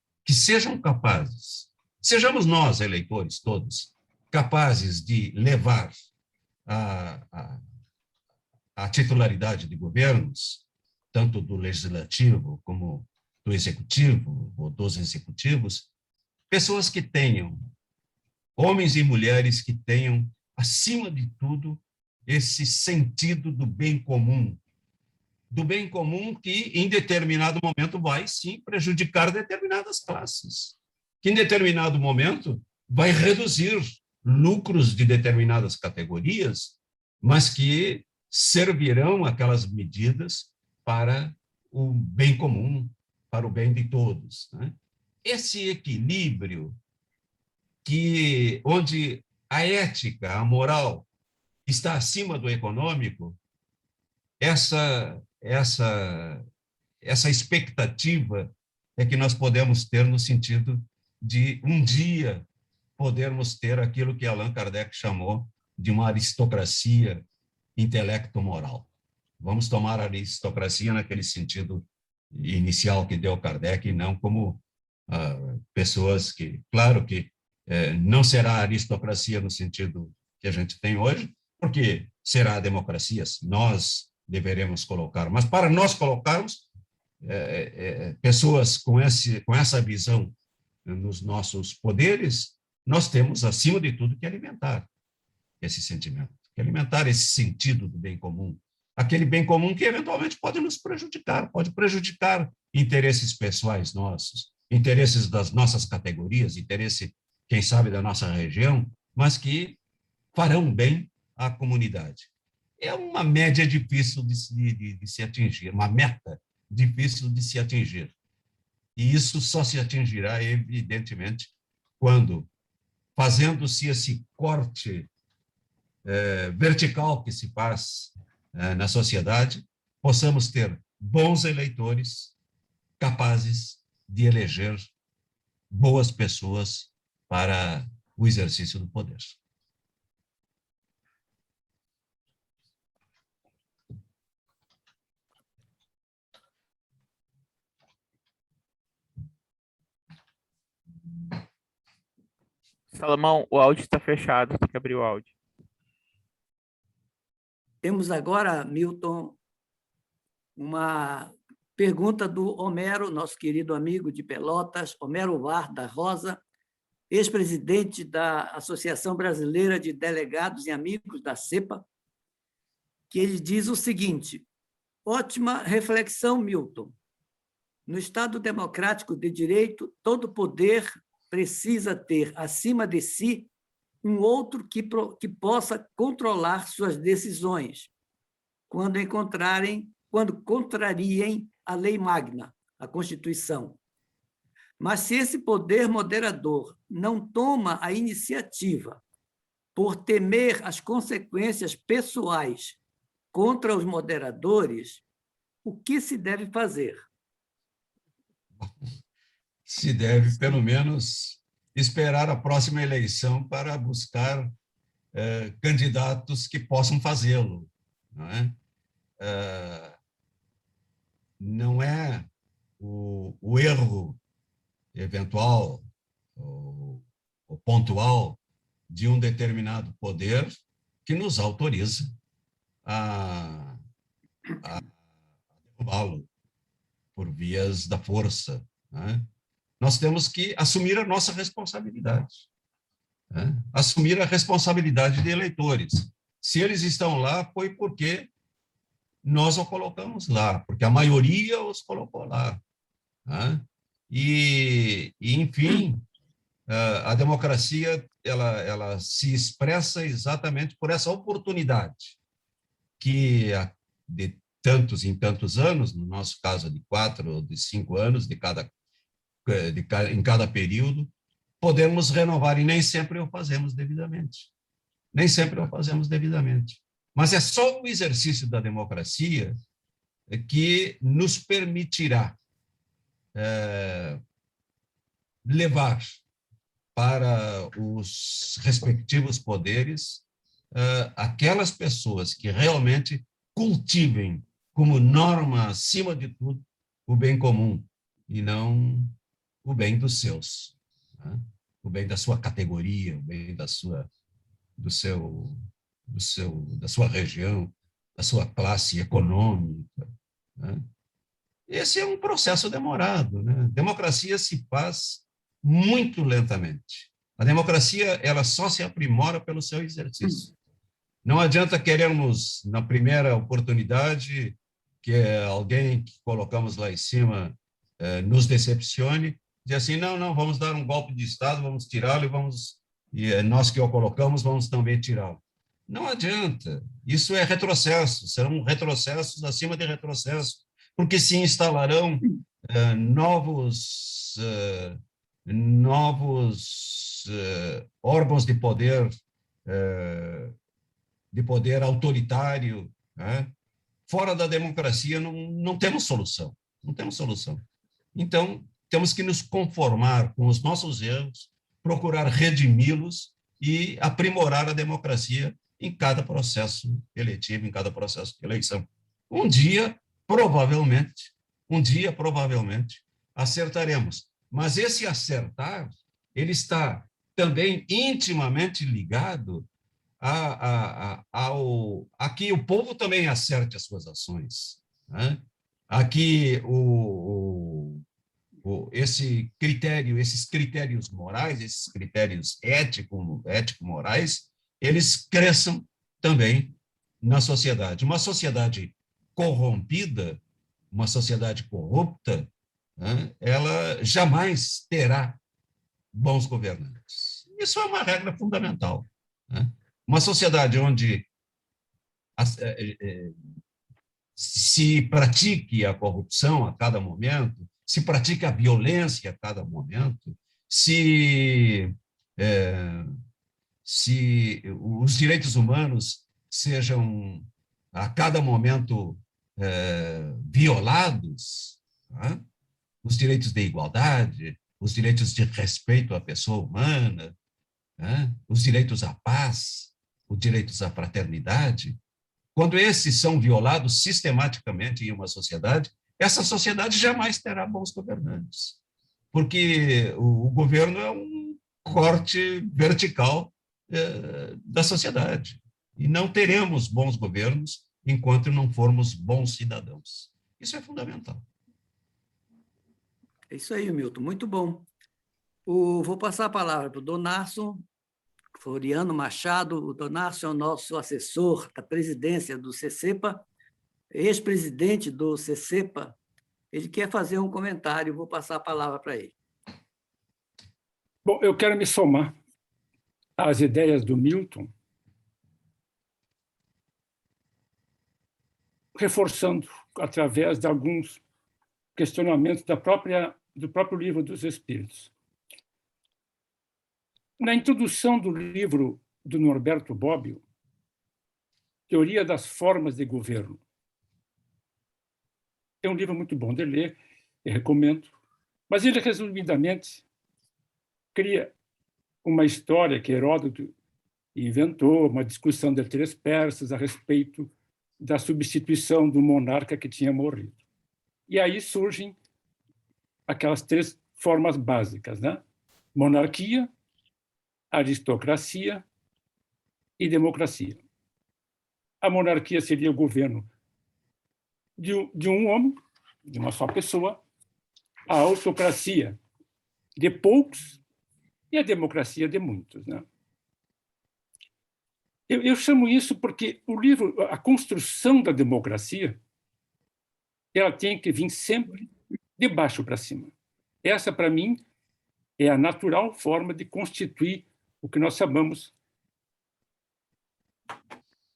sejamos nós, eleitores todos, capazes de levar a titularidade de governos, tanto do legislativo como do executivo, ou dos executivos, pessoas que tenham, homens e mulheres que tenham, acima de tudo, esse sentido do bem comum, do bem comum que, em determinado momento, vai, sim, prejudicar determinadas classes, que, em determinado momento, vai reduzir lucros de determinadas categorias, mas que servirão aquelas medidas para o bem comum, para o bem de todos, né? Esse equilíbrio onde a ética, a moral, está acima do econômico, essa expectativa é que nós podemos ter no sentido de, um dia, podermos ter aquilo que Allan Kardec chamou de uma aristocracia intelecto-moral. Vamos tomar a aristocracia naquele sentido inicial que deu Kardec, e não como pessoas que, claro que não será a aristocracia no sentido que a gente tem hoje, porque será a democracia, nós deveremos colocar, mas para nós colocarmos pessoas com essa visão nos nossos poderes, nós temos, acima de tudo, que alimentar esse sentimento, que alimentar esse sentido do bem comum, aquele bem comum que eventualmente pode nos prejudicar, pode prejudicar interesses pessoais nossos, interesses das nossas categorias, interesse, quem sabe, da nossa região, mas que farão bem à comunidade. É uma média difícil de se atingir, uma meta difícil de se atingir. E isso só se atingirá, evidentemente, quando, fazendo-se esse corte vertical que se faz na sociedade, possamos ter bons eleitores capazes de eleger boas pessoas para o exercício do poder. Salomão, o áudio está fechado, tem que abrir o áudio. Temos agora, Milton, uma pergunta do Homero, nosso querido amigo de Pelotas, Homero Var da Rosa, ex-presidente da Associação Brasileira de Delegados e Amigos da CEPA, que ele diz o seguinte: ótima reflexão, Milton. No Estado democrático de direito, todo poder precisa ter, acima de si, um outro que possa controlar suas decisões, quando contrariem a lei magna, a Constituição. Mas se esse poder moderador não toma a iniciativa por temer as consequências pessoais contra os moderadores, o que se deve fazer? Se deve, pelo menos, esperar a próxima eleição para buscar candidatos que possam fazê-lo, não é? Não é o erro eventual ou pontual de um determinado poder que nos autoriza a derrubá-lo por vias da força, né? Nós temos que assumir a nossa responsabilidade, né? Assumir a responsabilidade de eleitores. Se eles estão lá, foi porque nós o colocamos lá, porque a maioria os colocou lá, né? Enfim, a democracia ela se expressa exatamente por essa oportunidade que de tantos em tantos anos, no nosso caso de 4 ou de 5 anos em cada período, podemos renovar, e nem sempre o fazemos devidamente. Nem sempre o fazemos devidamente. Mas é só o exercício da democracia que nos permitirá levar para os respectivos poderes aquelas pessoas que realmente cultivem como norma, acima de tudo, o bem comum, e não o bem dos seus, né? O bem da sua categoria, o bem da sua região, da sua classe econômica, né? Esse é um processo demorado, né? Democracia se faz muito lentamente. A democracia ela só se aprimora pelo seu exercício. Não adianta querermos, na primeira oportunidade, que alguém que colocamos lá em cima nos decepcione, dizer assim, não, vamos dar um golpe de Estado, vamos tirá-lo e nós que o colocamos vamos também tirá-lo. Não adianta, isso é retrocesso, serão retrocessos acima de retrocesso, porque se instalarão novos órgãos de poder autoritário, né? Fora da democracia não temos solução, não temos solução. Então, temos que nos conformar com os nossos erros, procurar redimi-los e aprimorar a democracia em cada processo eletivo, em cada processo de eleição. Um dia, provavelmente, acertaremos. Mas esse acertar, ele está também intimamente ligado a que o povo também acerte as suas ações, né? A que esses critérios morais, esses critérios ético-morais, eles cresçam também na sociedade. Uma sociedade corrompida, uma sociedade corrupta, né, ela jamais terá bons governantes. Isso é uma regra fundamental, né? Uma sociedade onde se pratique a corrupção a cada momento, se pratique a violência a cada momento, se os direitos humanos sejam a cada momento violados, né? Os direitos de igualdade, os direitos de respeito à pessoa humana, né? Os direitos à paz, os direitos à fraternidade. Quando esses são violados sistematicamente em uma sociedade, essa sociedade jamais terá bons governantes, porque o governo é um corte vertical da sociedade, e não teremos bons governos enquanto não formos bons cidadãos. Isso é fundamental. É isso aí, Milton, muito bom. Vou passar a palavra para o Donarson Floriano Machado. O Donarson é o nosso assessor da presidência do CCEPA, ex-presidente do CCEPA. Ele quer fazer um comentário, vou passar a palavra para ele. Bom, eu quero me somar às ideias do Milton, reforçando através de alguns questionamentos do próprio Livro dos Espíritos. Na introdução do livro do Norberto Bobbio, Teoria das Formas de Governo, é um livro muito bom de ler, eu recomendo, mas ele, resumidamente, cria uma história que Heródoto inventou, uma discussão de três persas a respeito da substituição do monarca que tinha morrido. E aí surgem aquelas três formas básicas, né? Monarquia, aristocracia e democracia. A monarquia seria o governo de um homem, de uma só pessoa, a autocracia de poucos e a democracia de muitos, né? Eu chamo isso porque o livro, a construção da democracia, ela tem que vir sempre de baixo para cima. Essa, para mim, é a natural forma de constituir o que nós chamamos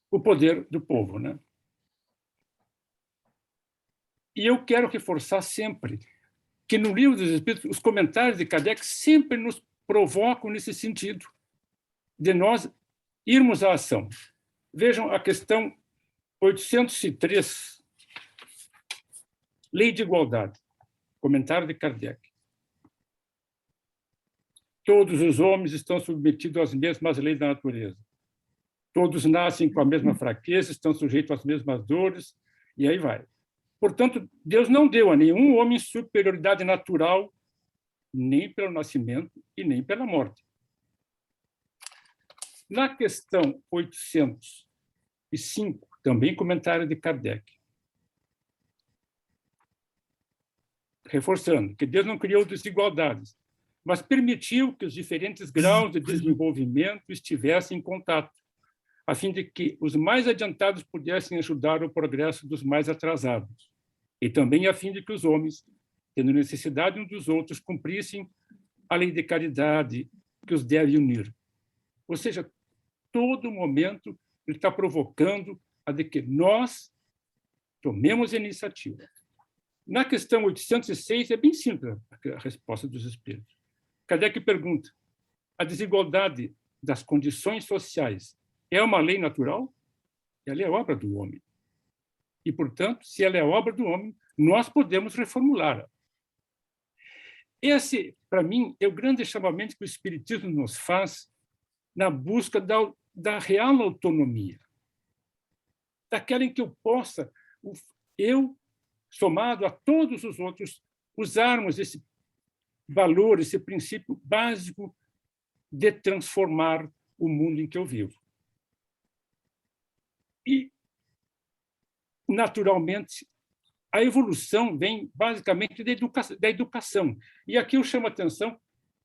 o poder do povo, né? E eu quero reforçar sempre que no Livro dos Espíritos, os comentários de Kardec sempre nos provocam nesse sentido, de nós irmos à ação. Vejam a questão 803, Lei de Igualdade, comentário de Kardec. Todos os homens estão submetidos às mesmas leis da natureza. Todos nascem com a mesma fraqueza, estão sujeitos às mesmas dores, e aí vai. Portanto, Deus não deu a nenhum homem superioridade natural, nem pelo nascimento e nem pela morte. Na questão 805, também comentário de Kardec, reforçando que Deus não criou desigualdades, mas permitiu que os diferentes graus de desenvolvimento estivessem em contato, a fim de que os mais adiantados pudessem ajudar o progresso dos mais atrasados, e também a fim de que os homens, tendo necessidade uns dos outros, cumprissem a lei de caridade que os deve unir. Ou seja, todo momento ele está provocando a de que nós tomemos a iniciativa. Na questão 806, é bem simples a resposta dos espíritos. Kardec pergunta: a desigualdade das condições sociais é uma lei natural? Ela é obra do homem. E, portanto, se ela é obra do homem, nós podemos reformulá-la. Esse, para mim, é o grande chamamento que o Espiritismo nos faz na busca da real autonomia, daquela em que eu possa, eu, somado a todos os outros, usarmos esse valor, esse princípio básico de transformar o mundo em que eu vivo. E, naturalmente, a evolução vem basicamente da educação. E aqui eu chamo a atenção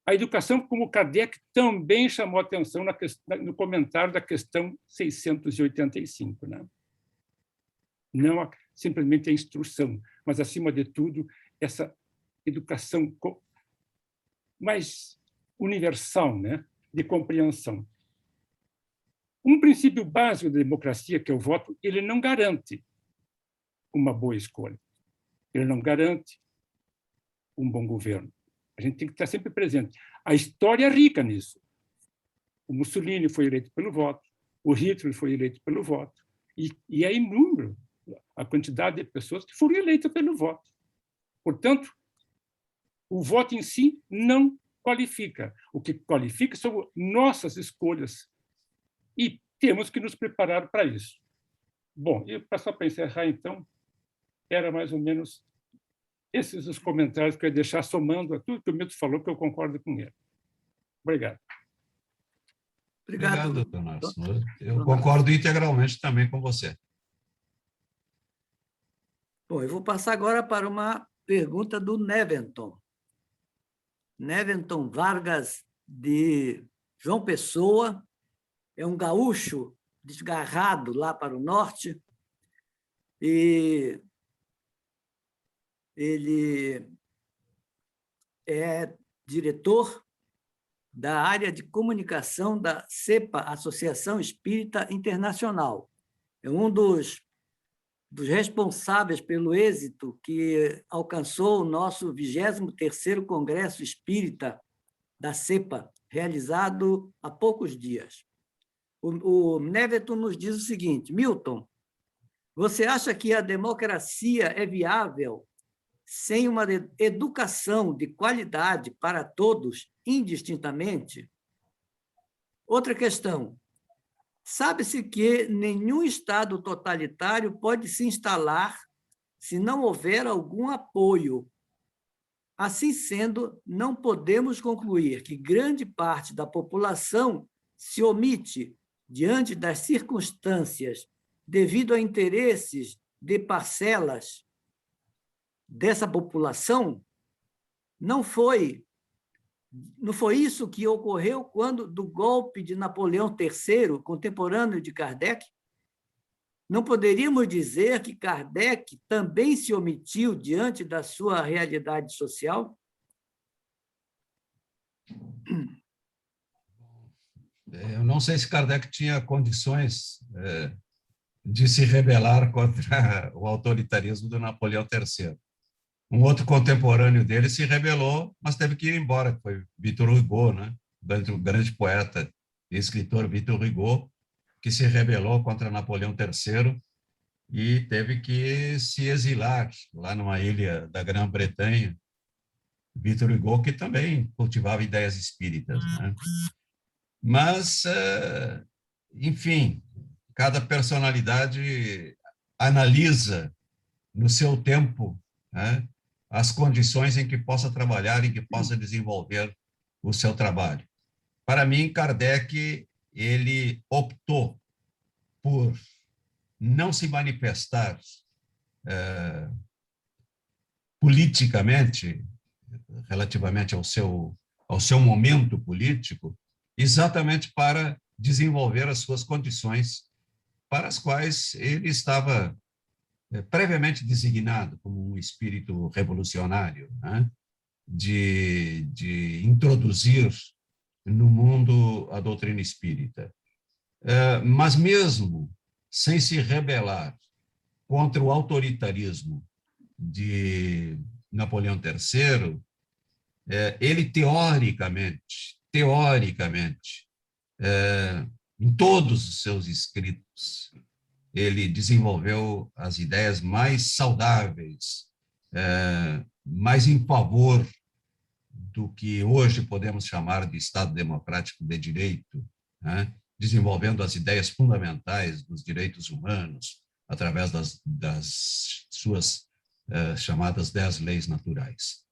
a educação, como Kardec também chamou a atenção no comentário da questão 685. Né? Não simplesmente a instrução, mas, acima de tudo, essa educação mais universal, né? De compreensão. Um princípio básico da democracia, que é o voto, ele não garante uma boa escolha. Ele não garante um bom governo. A gente tem que estar sempre presente. A história é rica nisso. O Mussolini foi eleito pelo voto, o Hitler foi eleito pelo voto, e é inúmero a quantidade de pessoas que foram eleitas pelo voto. Portanto, o voto em si não qualifica. O que qualifica são nossas escolhas. E temos que nos preparar para isso. Bom, e só para encerrar, então, era mais ou menos esses os comentários que eu ia deixar, somando a tudo que o Milton falou, que eu concordo com ele. Obrigado. Obrigado, doutor Narciso. Eu concordo integralmente também com você. Bom, eu vou passar agora para uma pergunta do Neventon. Neventon Vargas, de João Pessoa, é um gaúcho desgarrado lá para o norte, e ele é diretor da área de comunicação da CEPA, Associação Espírita Internacional. É um dos responsáveis pelo êxito que alcançou o nosso 23º Congresso Espírita da CEPA, realizado há poucos dias. O Neventon nos diz o seguinte: Milton, você acha que a democracia é viável sem uma educação de qualidade para todos, indistintamente? Outra questão. Sabe-se que nenhum Estado totalitário pode se instalar se não houver algum apoio. Assim sendo, não podemos concluir que grande parte da população se omite diante das circunstâncias devido a interesses de parcelas dessa população. Não foi isso que ocorreu quando do golpe de Napoleão III, contemporâneo de Kardec? Não poderíamos dizer que Kardec também se omitiu diante da sua realidade social? Eu não sei se Kardec tinha condições de se rebelar contra o autoritarismo do Napoleão III. Um outro contemporâneo dele se rebelou, mas teve que ir embora, que foi Victor Hugo, né? O grande poeta e escritor Victor Hugo, que se rebelou contra Napoleão III e teve que se exilar lá numa ilha da Grã-Bretanha. Victor Hugo, que também cultivava ideias espíritas, né? Mas, enfim, cada personalidade analisa no seu tempo, né, as condições em que possa trabalhar, em que possa desenvolver o seu trabalho. Para mim, Kardec, ele optou por não se manifestar politicamente, relativamente ao seu momento político, exatamente para desenvolver as suas condições para as quais ele estava previamente designado como um espírito revolucionário, né? de introduzir no mundo a doutrina espírita. Mas mesmo sem se rebelar contra o autoritarismo de Napoleão III, ele teoricamente, em todos os seus escritos, ele desenvolveu as ideias mais saudáveis, mais em favor do que hoje podemos chamar de Estado Democrático de Direito, né? Desenvolvendo as ideias fundamentais dos direitos humanos através das suas chamadas 10 leis naturais.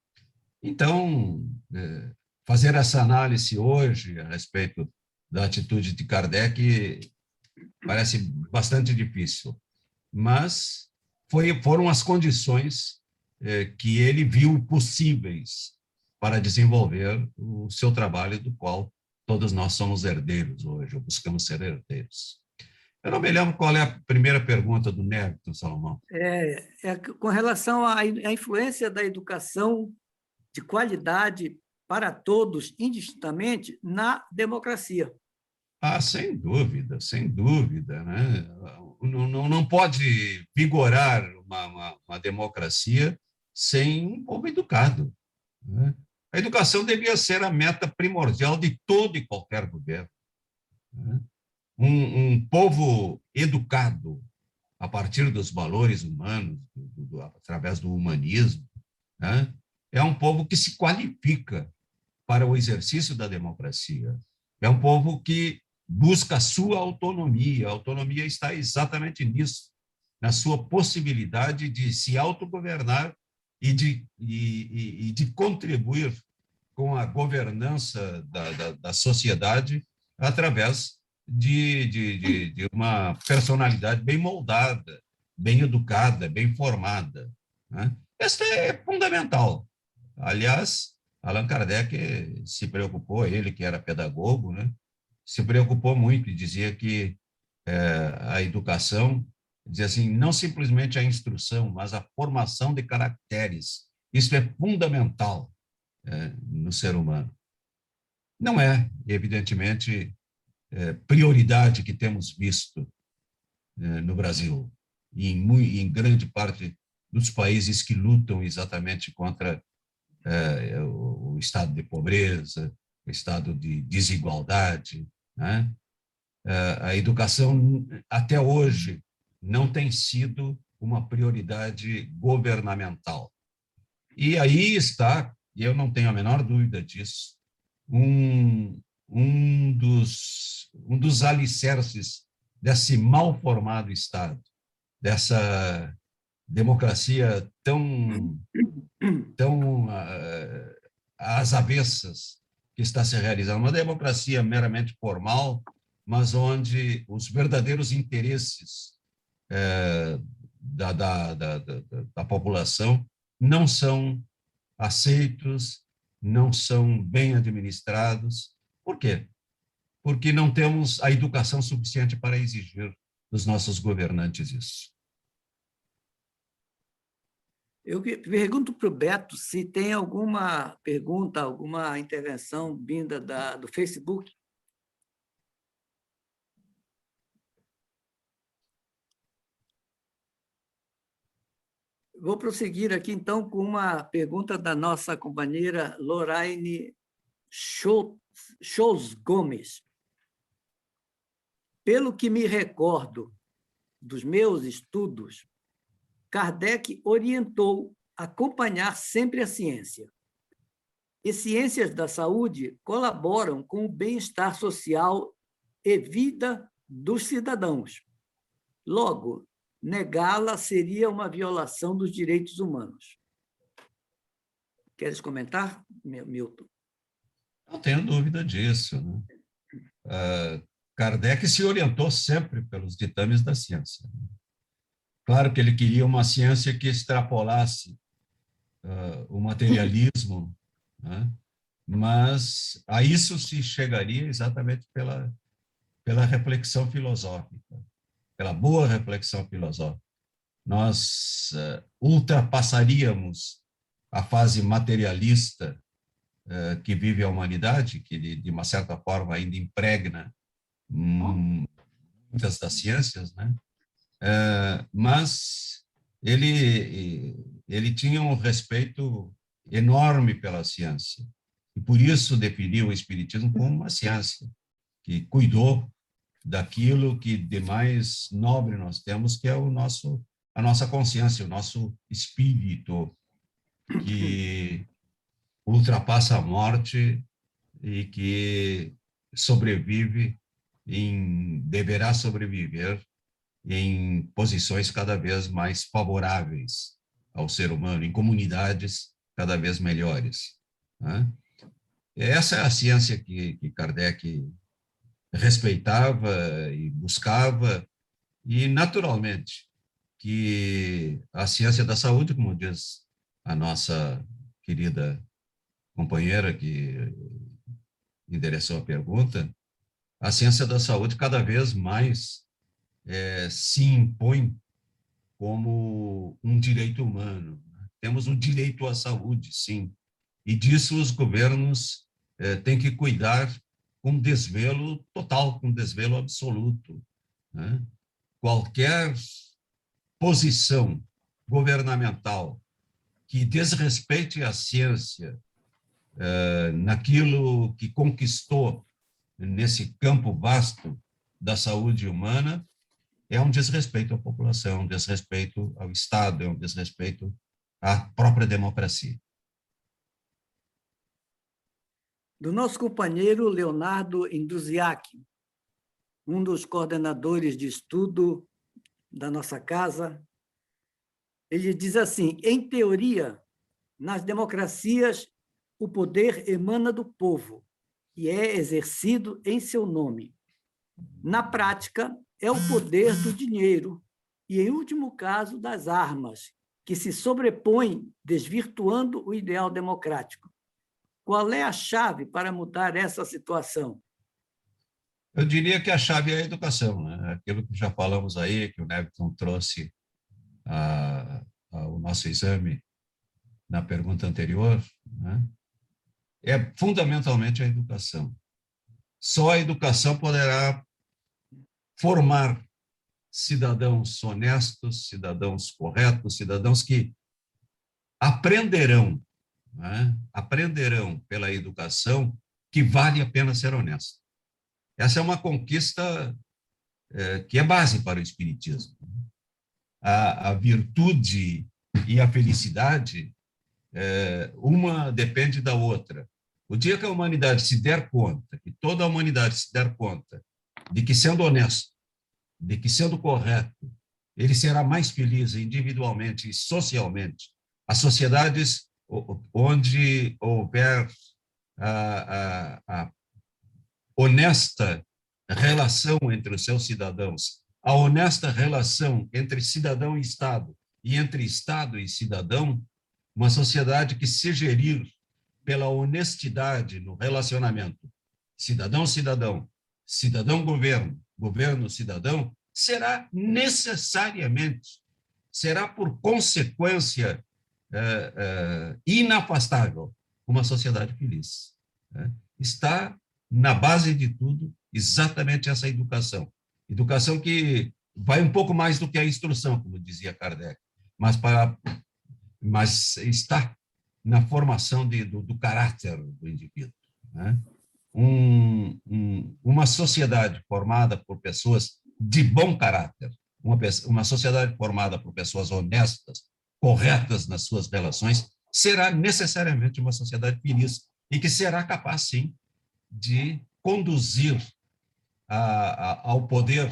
Então, fazer essa análise hoje a respeito da atitude de Kardec parece bastante difícil, mas foram as condições que ele viu possíveis para desenvolver o seu trabalho, do qual todos nós somos herdeiros hoje, ou buscamos ser herdeiros. Eu não me lembro qual é a primeira pergunta do Nérito, Salomão. Com relação à influência da educação de qualidade para todos, indistintamente, na democracia. Sem dúvida, né? Não pode vigorar uma democracia sem um povo educado, né? A educação devia ser a meta primordial de todo e qualquer governo, né? Um povo educado a partir dos valores humanos, através do humanismo, né? É um povo que se qualifica para o exercício da democracia. É um povo que busca a sua autonomia. A autonomia está exatamente nisso, na sua possibilidade de se autogovernar e de contribuir com a governança da sociedade através de uma personalidade bem moldada, bem educada, bem formada, né? Esta é fundamental. Aliás, Allan Kardec se preocupou, ele que era pedagogo, né? Se preocupou muito e dizia que a educação, dizia assim, não simplesmente a instrução, mas a formação de caracteres. Isso é fundamental no ser humano. Não é, evidentemente, prioridade que temos visto no Brasil e em grande parte dos países que lutam exatamente contra o estado de pobreza, o estado de desigualdade, né? A educação, até hoje, não tem sido uma prioridade governamental. E aí está, e eu não tenho a menor dúvida disso, um dos alicerces desse mal formado Estado, dessa democracia tão às avessas que está se realizando, uma democracia meramente formal, mas onde os verdadeiros interesses da população não são aceitos, não são bem administrados. Por quê? Porque não temos a educação suficiente para exigir dos nossos governantes isso. Eu pergunto para o Beto se tem alguma pergunta, alguma intervenção vinda do Facebook. Vou prosseguir aqui, então, com uma pergunta da nossa companheira Lorraine Scholz Gomes. Pelo que me recordo dos meus estudos, Kardec orientou a acompanhar sempre a ciência. E ciências da saúde colaboram com o bem-estar social e vida dos cidadãos. Logo, negá-la seria uma violação dos direitos humanos. Queres comentar, Milton? Não tenho dúvida disso, né? Kardec se orientou sempre pelos ditames da ciência. Claro que ele queria uma ciência que extrapolasse o materialismo, né? Mas a isso se chegaria exatamente pela reflexão filosófica, pela boa reflexão filosófica. Nós ultrapassaríamos a fase materialista que vive a humanidade, que de uma certa forma ainda impregna muitas das ciências, né? Mas ele tinha um respeito enorme pela ciência e por isso definiu o espiritismo como uma ciência que cuidou daquilo que de mais nobre nós temos, que é a nossa consciência, o nosso espírito, que ultrapassa a morte e que deverá sobreviver em posições cada vez mais favoráveis ao ser humano, em comunidades cada vez melhores, né? Essa é a ciência que Kardec respeitava e buscava, e, naturalmente, que a ciência da saúde, como diz a nossa querida companheira que endereçou a pergunta, a ciência da saúde cada vez mais se impõe como um direito humano. Temos um direito à saúde, sim, e disso os governos têm que cuidar com desvelo total, com desvelo absoluto, né? Qualquer posição governamental que desrespeite a ciência naquilo que conquistou nesse campo vasto da saúde humana é um desrespeito à população, um desrespeito ao Estado, é um desrespeito à própria democracia. Do nosso companheiro Leonardo Induziak, um dos coordenadores de estudo da nossa casa, ele diz assim: em teoria, nas democracias, o poder emana do povo e é exercido em seu nome. Na prática, é o poder do dinheiro e, em último caso, das armas, que se sobrepõe, desvirtuando o ideal democrático. Qual é a chave para mudar essa situação? Eu diria que a chave é a educação, né? Aquilo que já falamos aí, que o Neviton trouxe ao nosso exame na pergunta anterior, né? É fundamentalmente a educação. Só a educação poderá formar cidadãos honestos, cidadãos corretos, cidadãos que aprenderão, né? Aprenderão pela educação que vale a pena ser honesto. Essa é uma conquista que é base para o espiritismo. A virtude e a felicidade, uma depende da outra. O dia que a humanidade se der conta, que toda a humanidade se der conta de que, sendo honesto, de que, sendo correto, ele será mais feliz individualmente e socialmente, as sociedades onde houver a honesta relação entre os seus cidadãos, a honesta relação entre cidadão e Estado, e entre Estado e cidadão, uma sociedade que se gerir pela honestidade no relacionamento cidadão-cidadão, cidadão-governo, governo-cidadão, será necessariamente, será por consequência inafastável uma sociedade feliz. Está na base de tudo exatamente essa educação. Educação que vai um pouco mais do que a instrução, como dizia Kardec, mas está na formação do caráter do indivíduo, né? Uma sociedade formada por pessoas de bom caráter, uma sociedade formada por pessoas honestas, corretas nas suas relações, será necessariamente uma sociedade feliz e que será capaz, sim, de conduzir ao poder,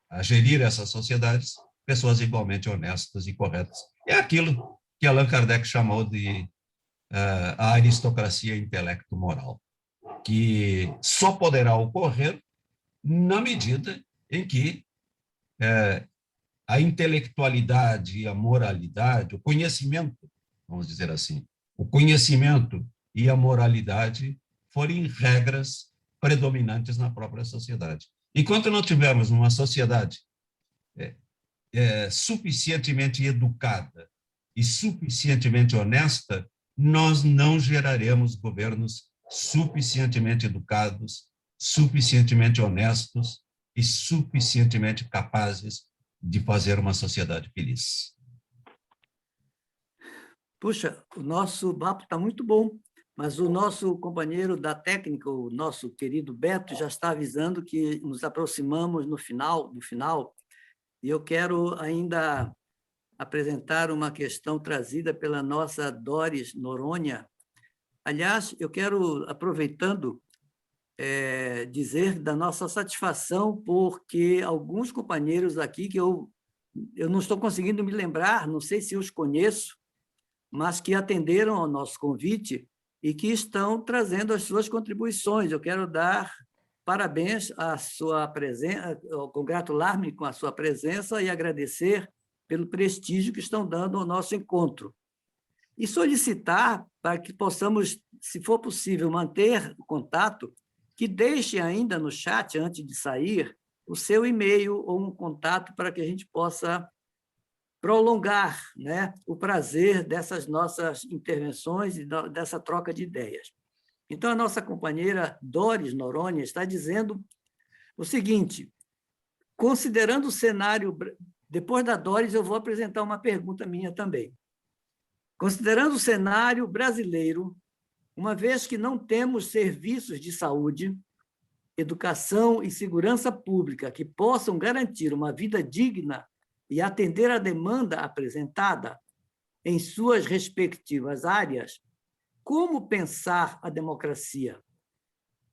a gerir essas sociedades, pessoas igualmente honestas e corretas. É aquilo que Allan Kardec chamou de a aristocracia intelecto-moral, que só poderá ocorrer na medida em que a intelectualidade e a moralidade, o conhecimento, vamos dizer assim, o conhecimento e a moralidade forem regras predominantes na própria sociedade. Enquanto não tivermos uma sociedade suficientemente educada e suficientemente honesta, nós não geraremos governos suficientemente educados, suficientemente honestos e suficientemente capazes de fazer uma sociedade feliz. Puxa, o nosso papo está muito bom, mas o nosso companheiro da técnica, o nosso querido Beto, já está avisando que nos aproximamos no final, e eu quero ainda apresentar uma questão trazida pela nossa Doris Noronha. Aliás, eu quero, aproveitando, dizer da nossa satisfação, porque alguns companheiros aqui que eu não estou conseguindo me lembrar, não sei se os conheço, mas que atenderam ao nosso convite e que estão trazendo as suas contribuições. Eu quero dar parabéns à sua presença, congratular-me com a sua presença e agradecer pelo prestígio que estão dando ao nosso encontro. E solicitar para que possamos, se for possível, manter o contato, que deixe ainda no chat, antes de sair, o seu e-mail ou um contato para que a gente possa prolongar, né, o prazer dessas nossas intervenções e dessa troca de ideias. Então, a nossa companheira Doris Noronha está dizendo o seguinte: considerando o cenário... Depois da Doris, eu vou apresentar uma pergunta minha também. Considerando o cenário brasileiro, uma vez que não temos serviços de saúde, educação e segurança pública que possam garantir uma vida digna e atender à demanda apresentada em suas respectivas áreas, como pensar a democracia?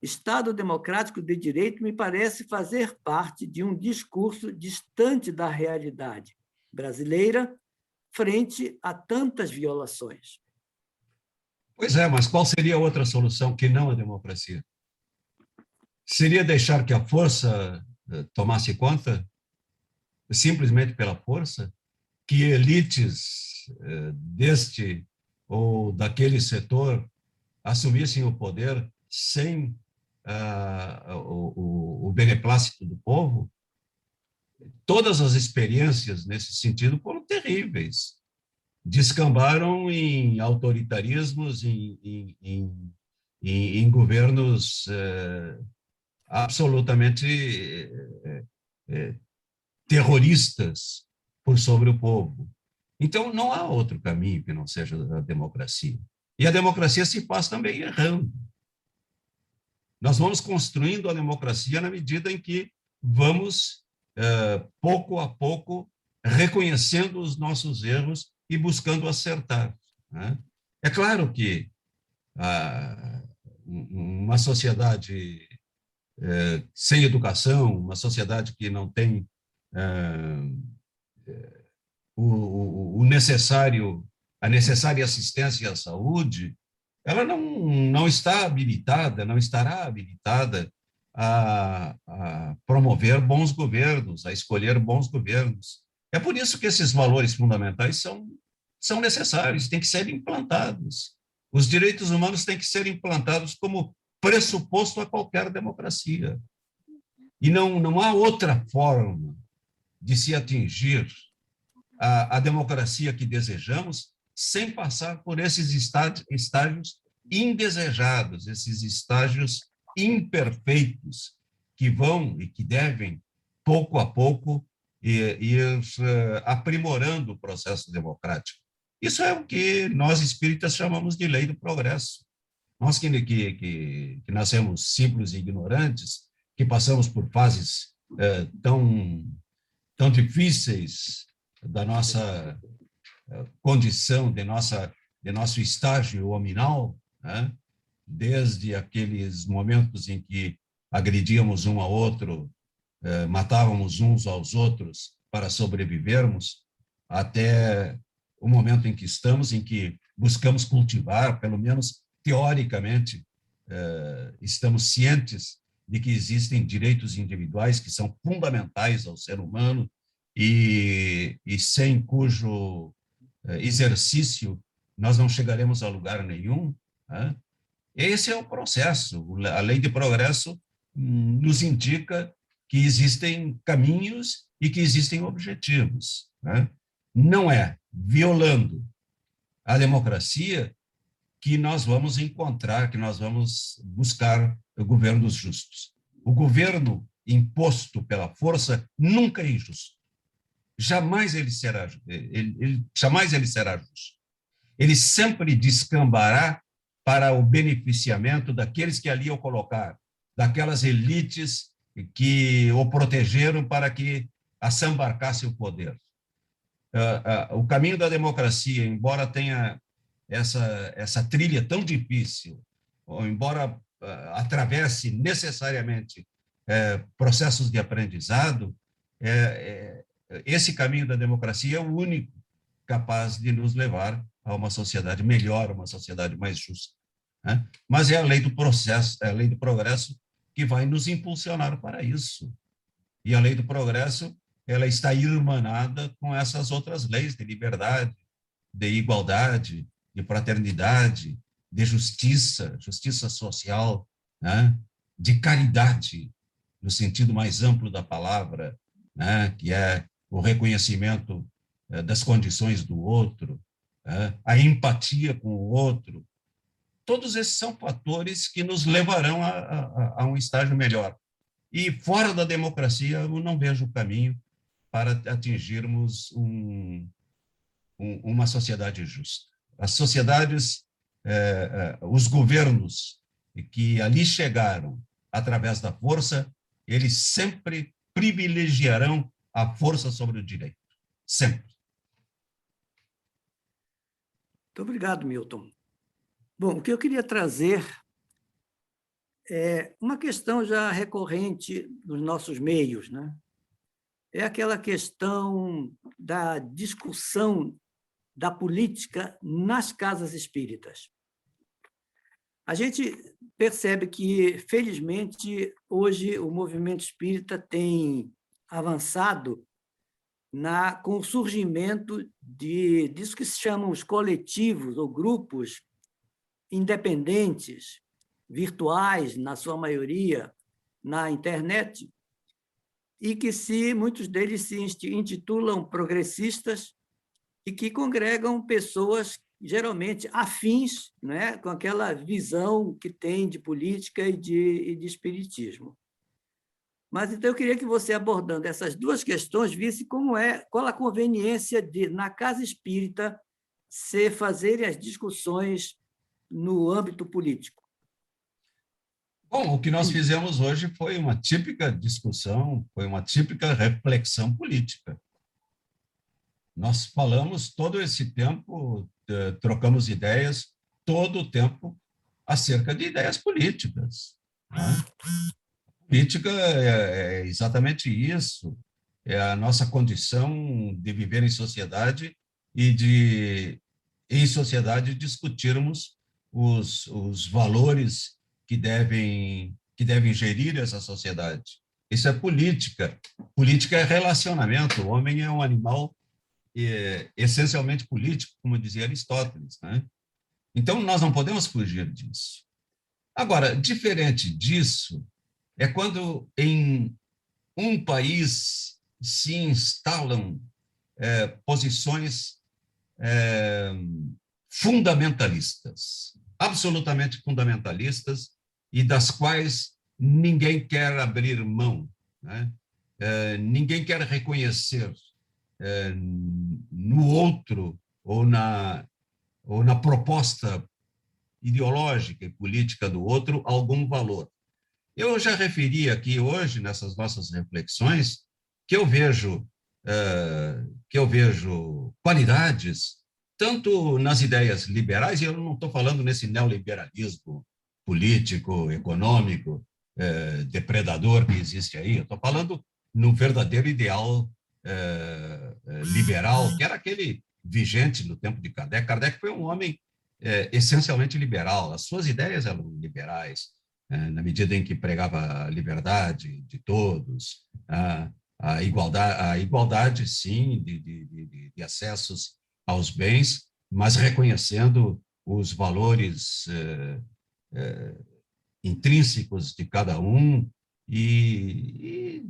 Estado democrático de direito me parece fazer parte de um discurso distante da realidade brasileira frente a tantas violações. Pois é, mas qual seria a outra solução que não a democracia? Seria deixar que a força tomasse conta? Simplesmente pela força? Que elites deste ou daquele setor assumissem o poder sem o beneplácito do povo? Todas as experiências nesse sentido foram terríveis. Descambaram em autoritarismos, em governos absolutamente terroristas por sobre o povo. Então, não há outro caminho que não seja a democracia. E a democracia se faz também errando. Nós vamos construindo a democracia na medida em que vamos, pouco a pouco, reconhecendo os nossos erros e buscando acertar, né? É claro que uma sociedade sem educação, uma sociedade que não tem o necessário, a necessária assistência à saúde, ela não está habilitada, não estará habilitada a promover bons governos, a escolher bons governos. É por isso que esses valores fundamentais são necessários, têm que ser implantados. Os direitos humanos têm que ser implantados como pressuposto a qualquer democracia. E não há outra forma de se atingir a democracia que desejamos sem passar por esses estágios indesejados, esses estágios imperfeitos que vão e que devem, pouco a pouco, ir aprimorando o processo democrático. Isso é o que nós espíritas chamamos de lei do progresso. Nós que nascemos simples e ignorantes, que passamos por fases tão difíceis da nossa condição, de nosso estágio hominal, né? Desde aqueles momentos em que agredíamos um ao outro, matávamos uns aos outros para sobrevivermos, até o momento em que estamos, em que buscamos cultivar, pelo menos teoricamente, estamos cientes de que existem direitos individuais que são fundamentais ao ser humano e sem cujo exercício nós não chegaremos a lugar nenhum, né? Esse é o processo. A lei de progresso nos indica que existem caminhos e que existem objetivos, né? Não é violando a democracia que nós vamos encontrar, que nós vamos buscar governos justos. O governo imposto pela força nunca é injusto. Jamais ele será justo. Ele sempre descambará para o beneficiamento daqueles que ali o colocaram, daquelas elites que o protegeram para que assambarcasse o poder. O caminho da democracia, embora tenha essa trilha tão difícil, ou embora atravesse necessariamente processos de aprendizado, esse caminho da democracia é o único capaz de nos levar a uma sociedade melhor, uma sociedade mais justa, né? Mas é a lei do processo, é a lei do progresso que vai nos impulsionar para isso. E a lei do progresso, ela está irmanada com essas outras leis de liberdade, de igualdade, de fraternidade, de justiça, justiça social, né? De caridade, no sentido mais amplo da palavra, né? Que é o reconhecimento das condições do outro, né? A empatia com o outro. Todos esses são fatores que nos levarão a um estágio melhor. E fora da democracia, eu não vejo caminho para atingirmos uma sociedade justa. As sociedades, os governos que ali chegaram através da força, eles sempre privilegiarão a força sobre o direito. Sempre. Muito obrigado, Milton. Bom, o que eu queria trazer é uma questão já recorrente nos nossos meios, né? É aquela questão da discussão da política nas casas espíritas. A gente percebe que, felizmente, hoje o movimento espírita tem avançado com o surgimento disso que se chamam os coletivos ou grupos independentes, virtuais, na sua maioria, na internet, e que muitos deles se intitulam progressistas e que congregam pessoas geralmente afins, né, com aquela visão que tem de política e de espiritismo. Mas, então, eu queria que você, abordando essas duas questões, visse qual a conveniência de, na casa espírita, se fazerem as discussões no âmbito político. Bom, o que nós fizemos hoje foi uma típica discussão, foi uma típica reflexão política. Nós falamos todo esse tempo, trocamos ideias todo o tempo acerca de ideias políticas, né? Política é exatamente isso, é a nossa condição de viver em sociedade e em sociedade, discutirmos os valores que devem gerir essa sociedade. Isso é política. Política é relacionamento. O homem é um animal essencialmente político, como dizia Aristóteles, né? Então, nós não podemos fugir disso. Agora, diferente disso, é quando em um país se instalam posições fundamentalistas, absolutamente fundamentalistas, e das quais ninguém quer abrir mão, né? Ninguém quer reconhecer no outro ou na proposta ideológica e política do outro algum valor. Eu já referi aqui hoje, nessas nossas reflexões, que eu vejo qualidades tanto nas ideias liberais, e eu não estou falando nesse neoliberalismo político, econômico, depredador que existe aí, eu estou falando no verdadeiro ideal liberal, que era aquele vigente no tempo de Kardec. Kardec foi um homem essencialmente liberal, as suas ideias eram liberais, na medida em que pregava a liberdade de todos, a igualdade, sim, de acessos aos bens, mas reconhecendo os valores intrínsecos de cada um e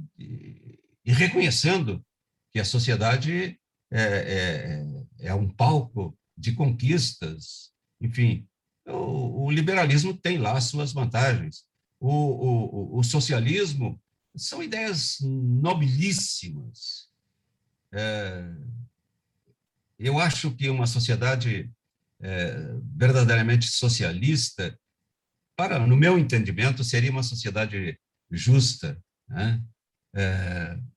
reconhecendo que a sociedade é um palco de conquistas. Enfim, o liberalismo tem lá suas vantagens. O socialismo são ideias nobilíssimas. Eu acho que uma sociedade verdadeiramente socialista, no meu entendimento, seria uma sociedade justa, né?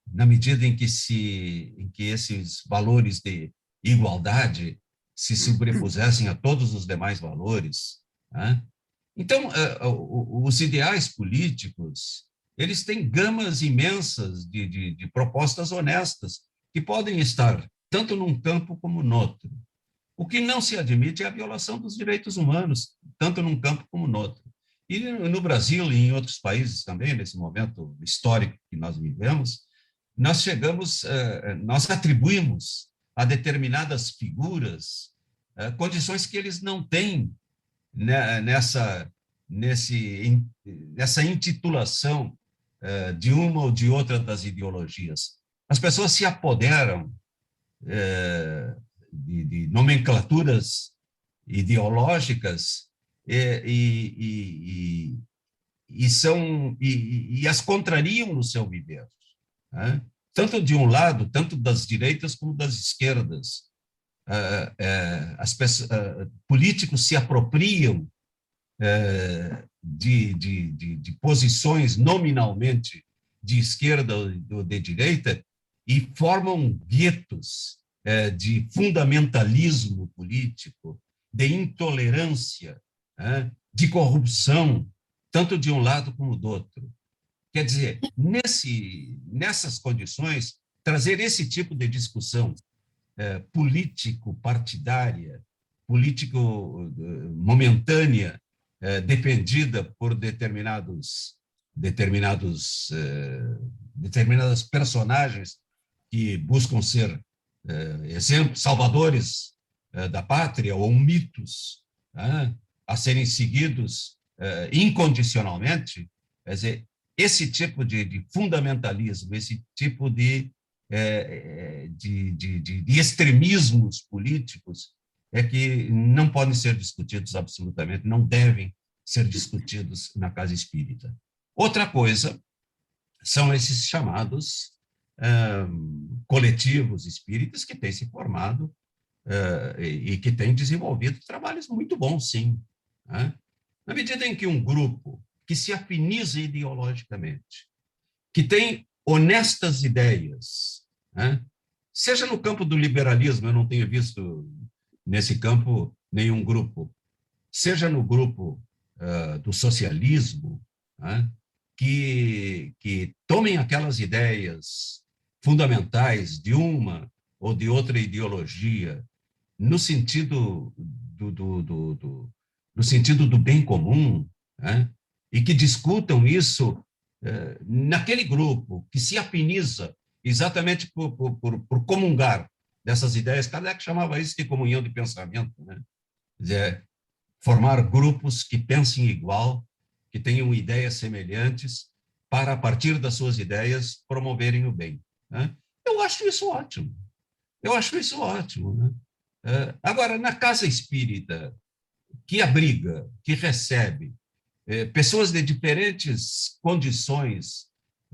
Na medida em que esses valores de igualdade se sobrepusessem a todos os demais valores, né? Então, os ideais políticos, eles têm gamas imensas de propostas honestas, que podem estar tanto num campo como no outro. O que não se admite é a violação dos direitos humanos, tanto num campo como no outro. E no Brasil e em outros países também, nesse momento histórico que nós vivemos, nós atribuímos a determinadas figuras condições que eles não têm, né, nessa intitulação de uma ou de outra das ideologias. As pessoas se apoderam de nomenclaturas ideológicas e as contrariam no seu viver, né? Tanto de um lado, tanto das direitas como das esquerdas. Políticos se apropriam de posições nominalmente de esquerda ou de direita e formam guetos de fundamentalismo político, de intolerância, de corrupção, tanto de um lado como do outro. Quer dizer, nessas condições, trazer esse tipo de discussão político-partidária, político-momentânea, defendida por determinadas personagens que buscam ser exemplos, salvadores da pátria, ou mitos a serem seguidos incondicionalmente. Quer dizer, esse tipo de fundamentalismo, esse tipo de extremismos políticos que não podem ser discutidos absolutamente, não devem ser discutidos na casa espírita. Outra coisa são esses chamados coletivos espíritas que têm se formado e que têm desenvolvido trabalhos muito bons, sim, né? Na medida em que um grupo que se afiniza ideologicamente, que tem honestas ideias, né? Seja no campo do liberalismo, eu não tenho visto nesse campo nenhum grupo, seja no grupo do socialismo, né? que tomem aquelas ideias fundamentais de uma ou de outra ideologia no sentido do bem comum, né? E que discutam isso naquele grupo que se afiniza exatamente por comungar dessas ideias. Kardec chamava isso de comunhão de pensamento, né? Quer dizer, formar grupos que pensem igual, que tenham ideias semelhantes, para, a partir das suas ideias, promoverem o bem, né? Eu acho isso ótimo. Né? Agora, na casa espírita, que abriga, que recebe pessoas de diferentes condições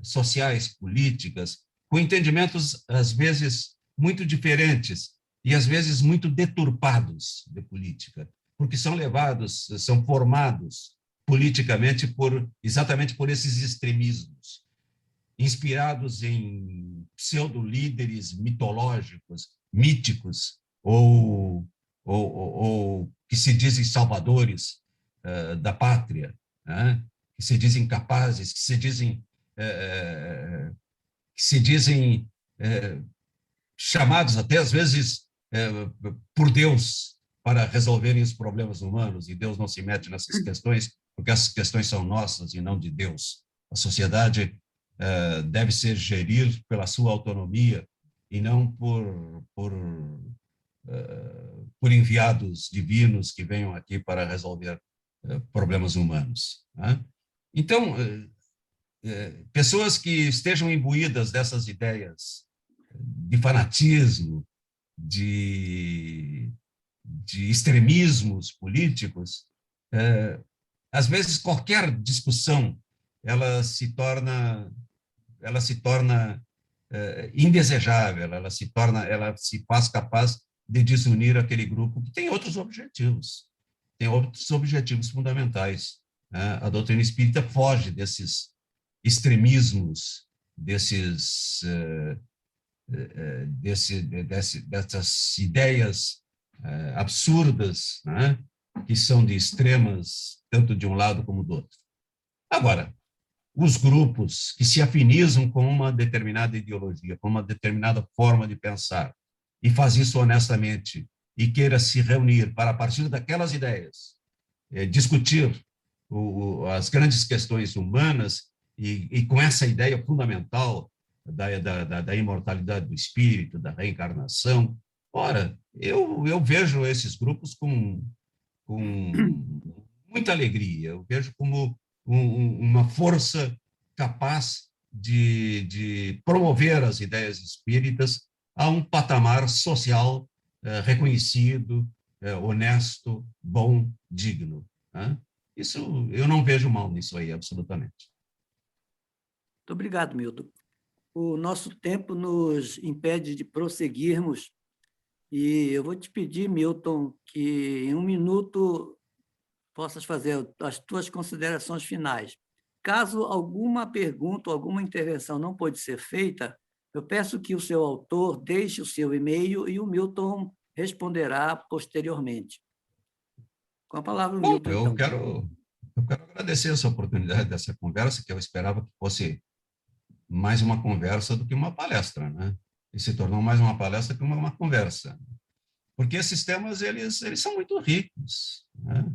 sociais, políticas, com entendimentos, às vezes, muito diferentes e, às vezes, muito deturpados de política, porque são formados politicamente exatamente por esses extremismos, inspirados em pseudo-líderes mitológicos, míticos, ou que se dizem salvadores da pátria, né? Que se dizem capazes, que se dizem chamados até, às vezes, por Deus para resolverem os problemas humanos, e Deus não se mete nessas questões, porque essas questões são nossas e não de Deus. A sociedade deve ser gerir pela sua autonomia e não por enviados divinos que venham aqui para resolver problemas humanos. Né? Então, pessoas que estejam imbuídas dessas ideias de fanatismo, de extremismos políticos, às vezes qualquer discussão ela se torna indesejável, ela se faz capaz de desunir aquele grupo que tem outros objetivos fundamentais. Né? A doutrina espírita foge desses extremismos, dessas ideias absurdas, né? Que são de extremas, tanto de um lado como do outro. Agora, os grupos que se afinizam com uma determinada ideologia, com uma determinada forma de pensar, e faz isso honestamente, e queira se reunir para, a partir daquelas ideias, discutir as grandes questões humanas, e com essa ideia fundamental da imortalidade do espírito, da reencarnação, ora, eu vejo esses grupos com muita alegria, eu vejo como uma força capaz de promover as ideias espíritas a um patamar social reconhecido, honesto, bom, digno. Né? Isso, eu não vejo mal nisso aí, absolutamente. Muito obrigado, Milton. O nosso tempo nos impede de prosseguirmos e eu vou te pedir, Milton, que em 1 minuto possas fazer as tuas considerações finais. Caso alguma pergunta ou alguma intervenção não pode ser feita, eu peço que o seu autor deixe o seu e-mail e o Milton responderá posteriormente. Com a palavra, o Milton, então. Eu quero agradecer essa oportunidade dessa conversa, que eu esperava que fosse mais uma conversa do que uma palestra, né? E se tornou mais uma palestra que uma conversa. Porque esses temas, eles são muito ricos, né?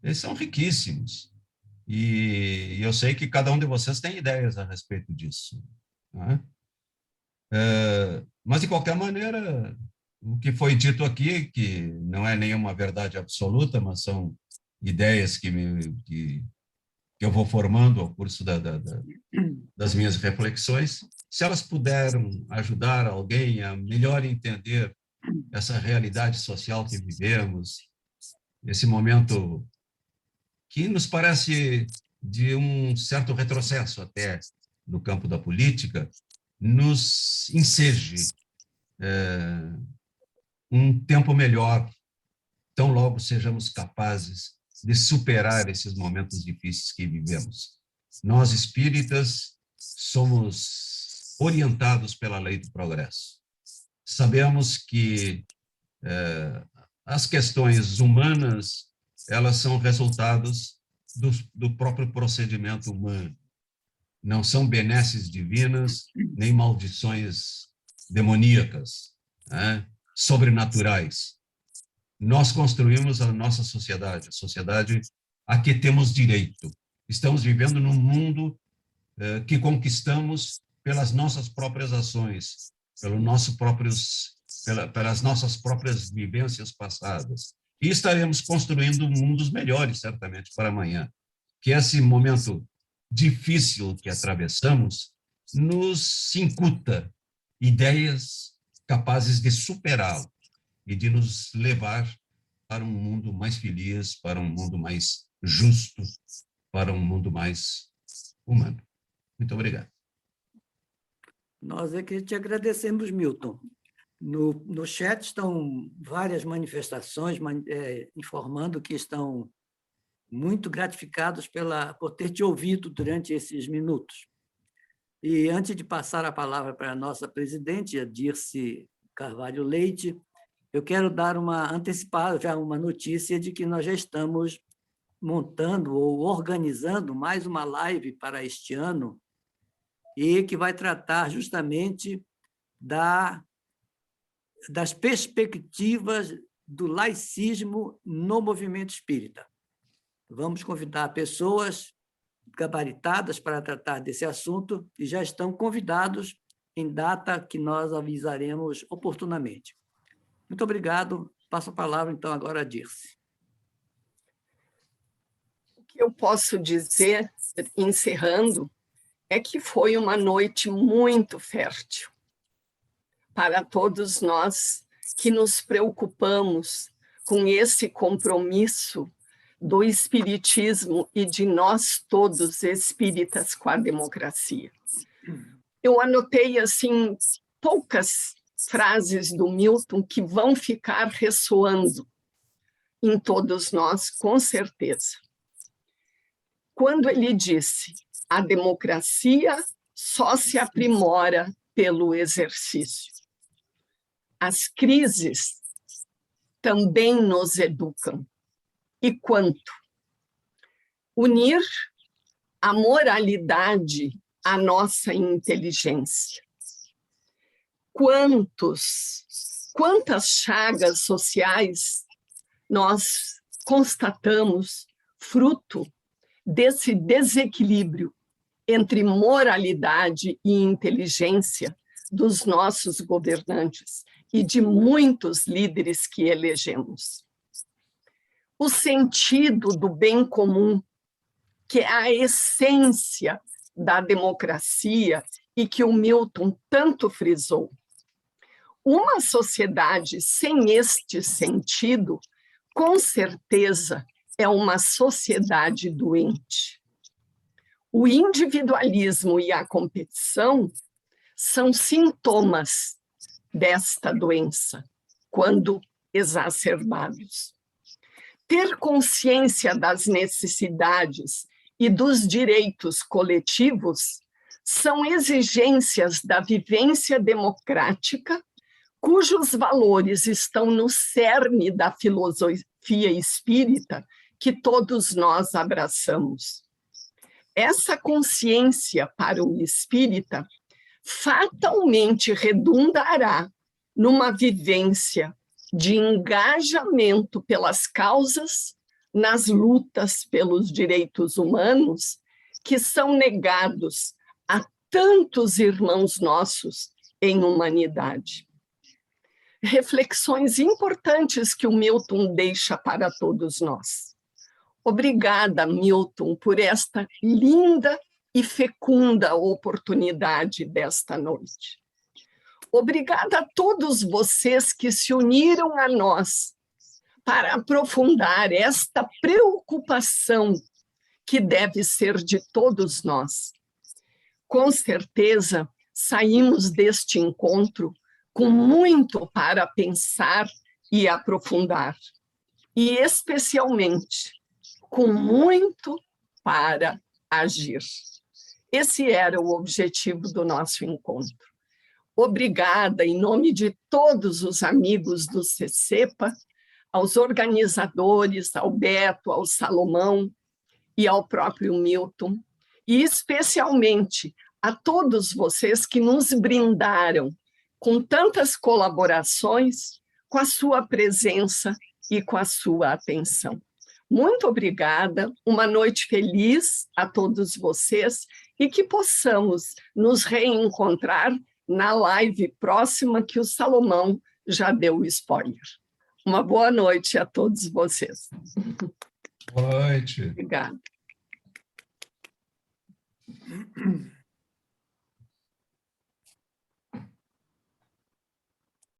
Eles são riquíssimos. E eu sei que cada um de vocês tem ideias a respeito disso. Né? Mas, de qualquer maneira, o que foi dito aqui, que não é nenhuma verdade absoluta, mas são ideias que eu vou formando ao curso das minhas reflexões, se elas puderam ajudar alguém a melhor entender essa realidade social que vivemos, esse momento que nos parece de um certo retrocesso até no campo da política, nos enseje um tempo melhor, tão logo sejamos capazes de superar esses momentos difíceis que vivemos. Nós, espíritas, somos orientados pela lei do progresso. Sabemos que as questões humanas, elas são resultados do próprio procedimento humano. Não são benesses divinas, nem maldições demoníacas, né? Sobrenaturais. Nós construímos a nossa sociedade, a sociedade a que temos direito. Estamos vivendo num mundo que conquistamos pelas nossas próprias ações, pelas nossas próprias vivências passadas. E estaremos construindo mundos melhores, certamente, para amanhã. Que esse momento difícil que atravessamos nos incuta ideias capazes de superá-lo e de nos levar para um mundo mais feliz, para um mundo mais justo, para um mundo mais humano. Muito obrigado. Nós é que te agradecemos, Milton. No chat estão várias manifestações informando que estão muito gratificados por ter te ouvido durante esses minutos. E antes de passar a palavra para a nossa presidente, a Dirce Carvalho Leite, eu quero dar uma notícia de que nós já estamos montando ou organizando mais uma live para este ano e que vai tratar justamente das perspectivas do laicismo no movimento espírita. Vamos convidar pessoas gabaritadas para tratar desse assunto e já estão convidados em data que nós avisaremos oportunamente. Muito obrigado. Passo a palavra, então, agora a Dirce. que eu posso dizer, encerrando, é que foi uma noite muito fértil para todos nós que nos preocupamos com esse compromisso do espiritismo e de nós todos espíritas com a democracia. Eu anotei assim poucas frases do Milton que vão ficar ressoando em todos nós, com certeza. Quando ele disse: a democracia só se aprimora pelo exercício. As crises também nos educam. E quanto? Unir a moralidade à nossa inteligência. Quantas chagas sociais nós constatamos fruto desse desequilíbrio entre moralidade e inteligência dos nossos governantes e de muitos líderes que elegemos. O sentido do bem comum, que é a essência da democracia e que o Milton tanto frisou. Uma sociedade sem este sentido, com certeza, é uma sociedade doente. O individualismo e a competição são sintomas desta doença, quando exacerbados. Ter consciência das necessidades e dos direitos coletivos são exigências da vivência democrática, cujos valores estão no cerne da filosofia espírita que todos nós abraçamos. Essa consciência para o espírita fatalmente redundará numa vivência de engajamento pelas causas, nas lutas pelos direitos humanos que são negados a tantos irmãos nossos em humanidade. Reflexões importantes que o Milton deixa para todos nós. Obrigada, Milton, por esta linda e fecunda oportunidade desta noite. Obrigada a todos vocês que se uniram a nós para aprofundar esta preocupação que deve ser de todos nós. Com certeza, saímos deste encontro com muito para pensar e aprofundar, e especialmente com muito para agir. Esse era o objetivo do nosso encontro. Obrigada, em nome de todos os amigos do CCEPA, aos organizadores, ao Beto, ao Salomão e ao próprio Milton, e especialmente a todos vocês que nos brindaram com tantas colaborações, com a sua presença e com a sua atenção. Muito obrigada, uma noite feliz a todos vocês e que possamos nos reencontrar na live próxima que o Salomão já deu o spoiler. Uma boa noite a todos vocês. Boa noite. Obrigada.